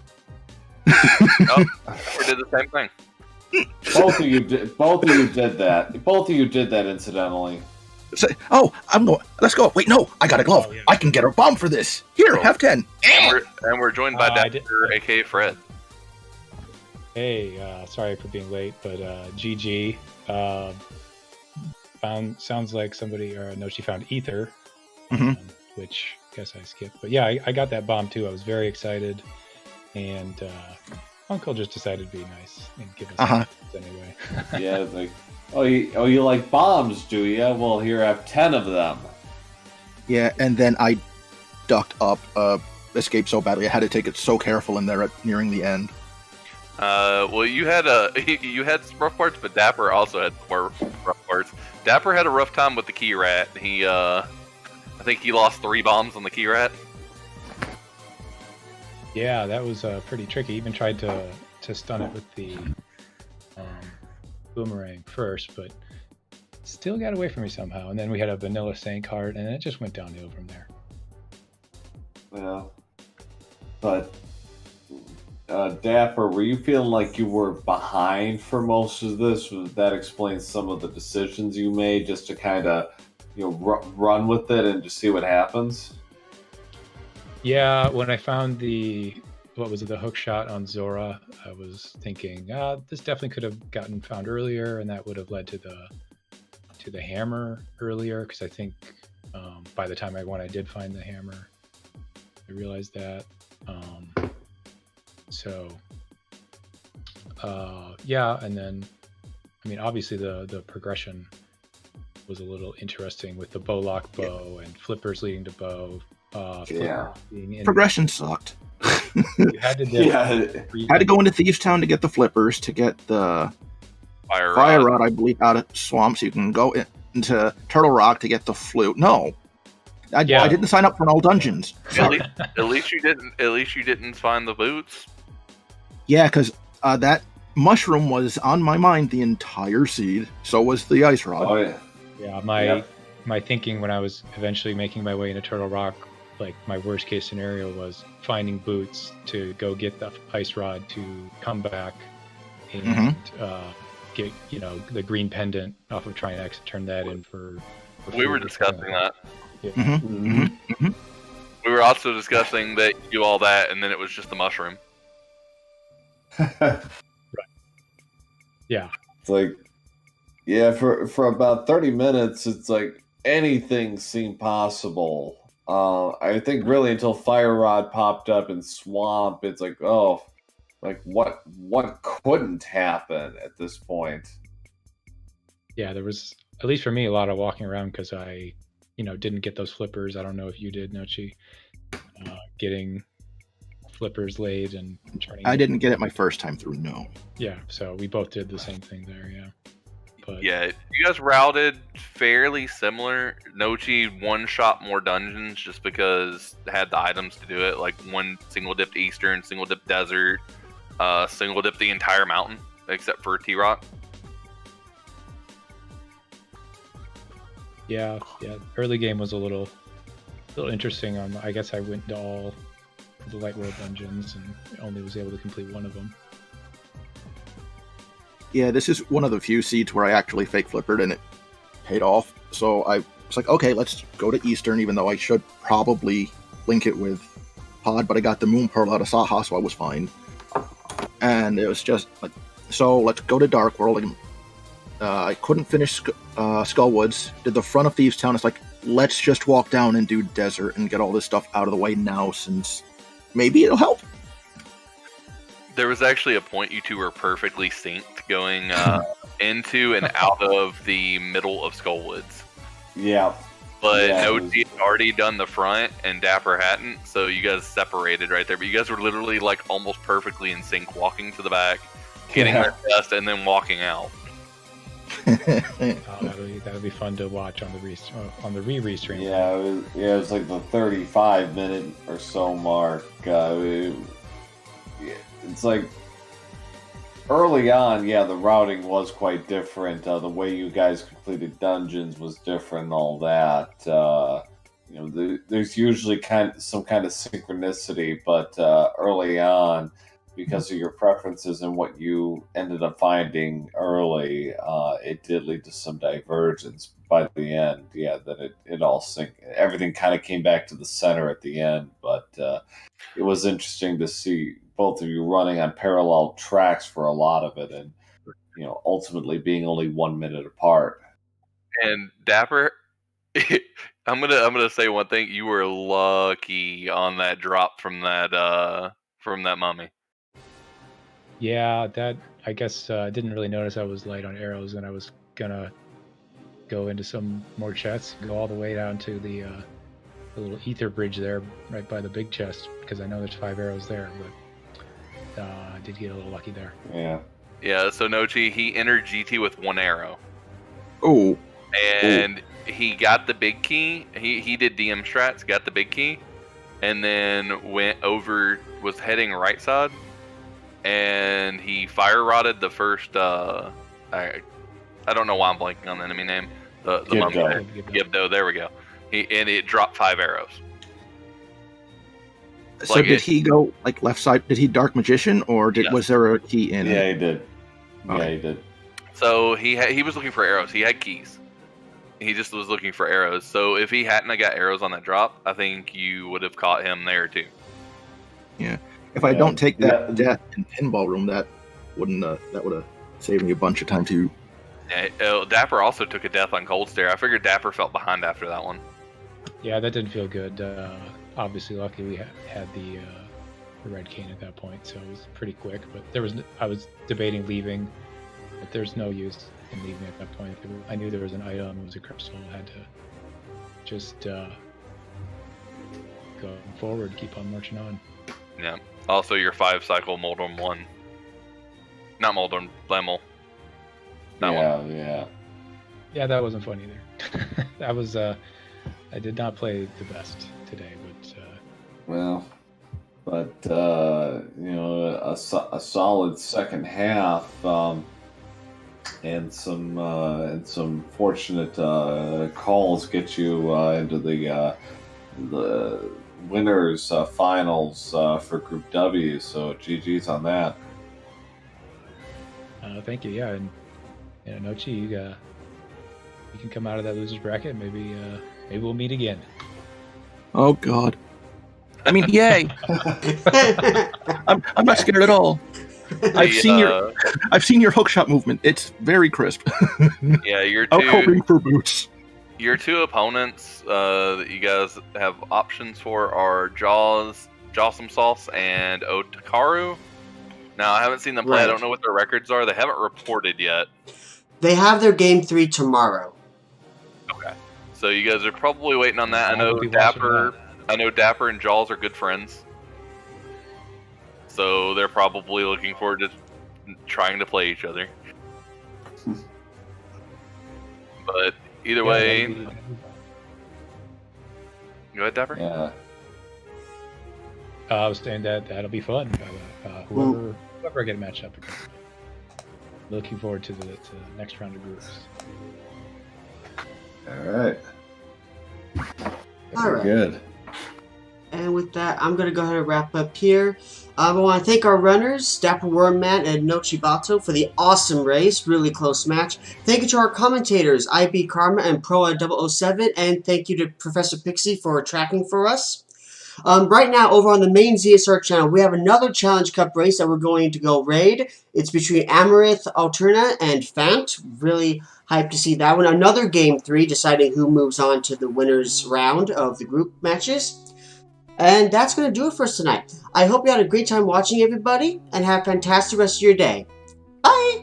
Oh, we did the same thing. Both of you did that. Both of you did that incidentally. Let's go. Wait, no, I got a glove. I can get a bomb for this. Here, have 10. And we're joined by Dapper, aka Fred. Hey, sorry for being late, but GG. Sounds like somebody or Nochi found Ether, which I guess I skipped. But yeah, I got that bomb too. I was very excited, and Uncle just decided to be nice and give us anyway. Yeah, it's like, you like bombs, do you? Well, here, have 10 of them. Yeah, and then I ducked up, escaped so badly. I had to take it so careful in there nearing the end. Well, you had some rough parts, but Dapper also had more rough parts. Dapper had a rough time with the key rat. I think he lost 3 bombs on the key rat. Yeah, that was pretty tricky. Even tried to stun it with the boomerang first, but still got away from me somehow. And then we had a vanilla Saint card, and it just went downhill from there. Yeah, but Dapper, were you feeling like you were behind for most of this? That explains some of the decisions you made, just to kind of run with it and just see what happens? Yeah, when I found the hook shot on Zora, I was thinking, this definitely could have gotten found earlier, and that would have led to the hammer earlier, because I think by the time when I did find the hammer, I realized that. And then, I mean, obviously the progression was a little interesting with the bow lock bow and flippers leading to bow. Progression sucked. You had to had to go into Thieves Town to get the flippers, to get the fire rod, I believe, out of Swamp, so you can go into Turtle Rock to get the flute. No, I didn't sign up for all dungeons. At least you didn't find the boots. Yeah, because that mushroom was on my mind the entire seed. So was the ice rod. Oh yeah. Yeah, my thinking when I was eventually making my way into Turtle Rock, like my worst case scenario was finding boots to go get the ice rod to come back and get the green pendant off of Trinex and turn that in for We were discussing that. Yeah. We were also discussing that you do all that, and then it was just the mushroom. Yeah. It's like, yeah, for about 30 minutes, it's like anything seemed possible. I think really until Fire Rod popped up in Swamp, it's like, oh, like what couldn't happen at this point? Yeah, there was, at least for me, a lot of walking around because I, didn't get those flippers. I don't know if you did, Nochi. Getting flippers laid and turning. I didn't get it my first time through, no. Yeah, so we both did the same thing there, yeah. But Yeah, you guys routed fairly similar. Nochi one-shot more dungeons just because it had the items to do it, like one single-dipped Eastern, single-dipped Desert, single-dipped the entire mountain, except for T-Rock. yeah, early game was a little interesting. I guess I went to all the Light World dungeons and only was able to complete one of them. Yeah, this is one of the few seeds where I actually fake flippered and it paid off. So I was like, okay, let's go to Eastern, even though I should probably link it with Pod, but I got the Moon Pearl out of Saha, so I was fine. And it was just like, so let's go to Dark World. I couldn't finish Skullwoods. Did the front of Thieves Town. It's like, let's just walk down and do Desert and get all this stuff out of the way now, since maybe it'll help. There was actually a point you two were perfectly synced going into and out of the middle of Skullwoods. Yeah. But Yeah, Nochi had already done the front and Dapper hadn't, so you guys separated right there. But you guys were literally like almost perfectly in sync, walking to the back, getting their dust, and then walking out. That'll be fun to watch on the re-stream. Yeah, it was like the 35-minute or so mark. It's like early on, yeah, the routing was quite different. The way you guys completed dungeons was different and all that. There's usually some kind of synchronicity, but early on, because of your preferences and what you ended up finding early, it did lead to some divergence. By the end, yeah, that it all synced. Everything kind of came back to the center at the end, but it was interesting to see both of you running on parallel tracks for a lot of it, and ultimately being only 1 minute apart. And Dapper, I'm gonna say one thing: you were lucky on that drop from that mummy. Yeah, that, I guess I didn't really notice I was light on arrows, and I was gonna go into some more chests, go all the way down to the little ether bridge there, right by the big chest, because I know there's 5 arrows there, but I did get a little lucky there. Yeah, so Nochi, he entered GT with 1 arrow. Oh. And he got the big key. He did DM strats, got the big key, and then was heading right side, and he fire rodded the first, I don't know why I'm blanking on the enemy name. The Gibdo, there we go. And it dropped 5 arrows. So did he go like left side? Did he Dark Magician, or was there a key in it? Yeah, he did. Okay. Yeah, he did. So he was looking for arrows. He had keys. He just was looking for arrows. So if he hadn't got arrows on that drop, I think you would have caught him there too. Yeah. If I don't take that death in Pinball Room, that would have saved me a bunch of time too. Yeah, Dapper also took a death on Cold Stare. I figured Dapper felt behind after that one. Yeah, that didn't feel good. Obviously, lucky we had the red cane at that point, so it was pretty quick. But I was debating leaving, but there's no use in leaving at that point. I knew there was an item, it was a crystal. I had to just go forward, keep on marching on. Yeah. Also, your 5-cycle Moldorm 1. Not Moldorm, Lemel. Yeah, that wasn't fun either. That was I did not play the best today, but a solid second half. and some fortunate calls get you into the winners finals for Group W. So GG's on that. Thank you. Yeah, and Nochi, you can come out of that losers bracket. Maybe we'll meet again. Oh God. I mean, yay! I'm not scared at all. I've seen your hookshot movement. It's very crisp. Yeah, your hoping for boots. Your two opponents that you guys have options for are Jawsome Sauce and Otakaru. Now, I haven't seen them play. Right. I don't know what their records are. They haven't reported yet. They have their game 3 tomorrow. Okay. So you guys are probably waiting on that. I know I'll be watching Dapper and Jaws are good friends. So they're probably looking forward to trying to play each other. But either way... Go ahead, Dapper. Yeah. I was saying that'll be fun. Whoever I get a match up against. Looking forward to the next round of groups. All right. All right. Good. And with that, I'm going to go ahead and wrap up here. I want to thank our runners, DapperWormMan and Nochibato, for the awesome race. Really close match. Thank you to our commentators, IB Karma and Proa007, and thank you to Professor Pixie for tracking for us. Right now, over on the main ZSR channel, we have another Challenge Cup race that we're going to go raid. It's between Amaranth, Alterna, and Fant. Really hyped to see that one. Another Game 3, deciding who moves on to the winner's round of the group matches. And that's going to do it for us tonight. I hope you had a great time watching, everybody, and have a fantastic rest of your day. Bye!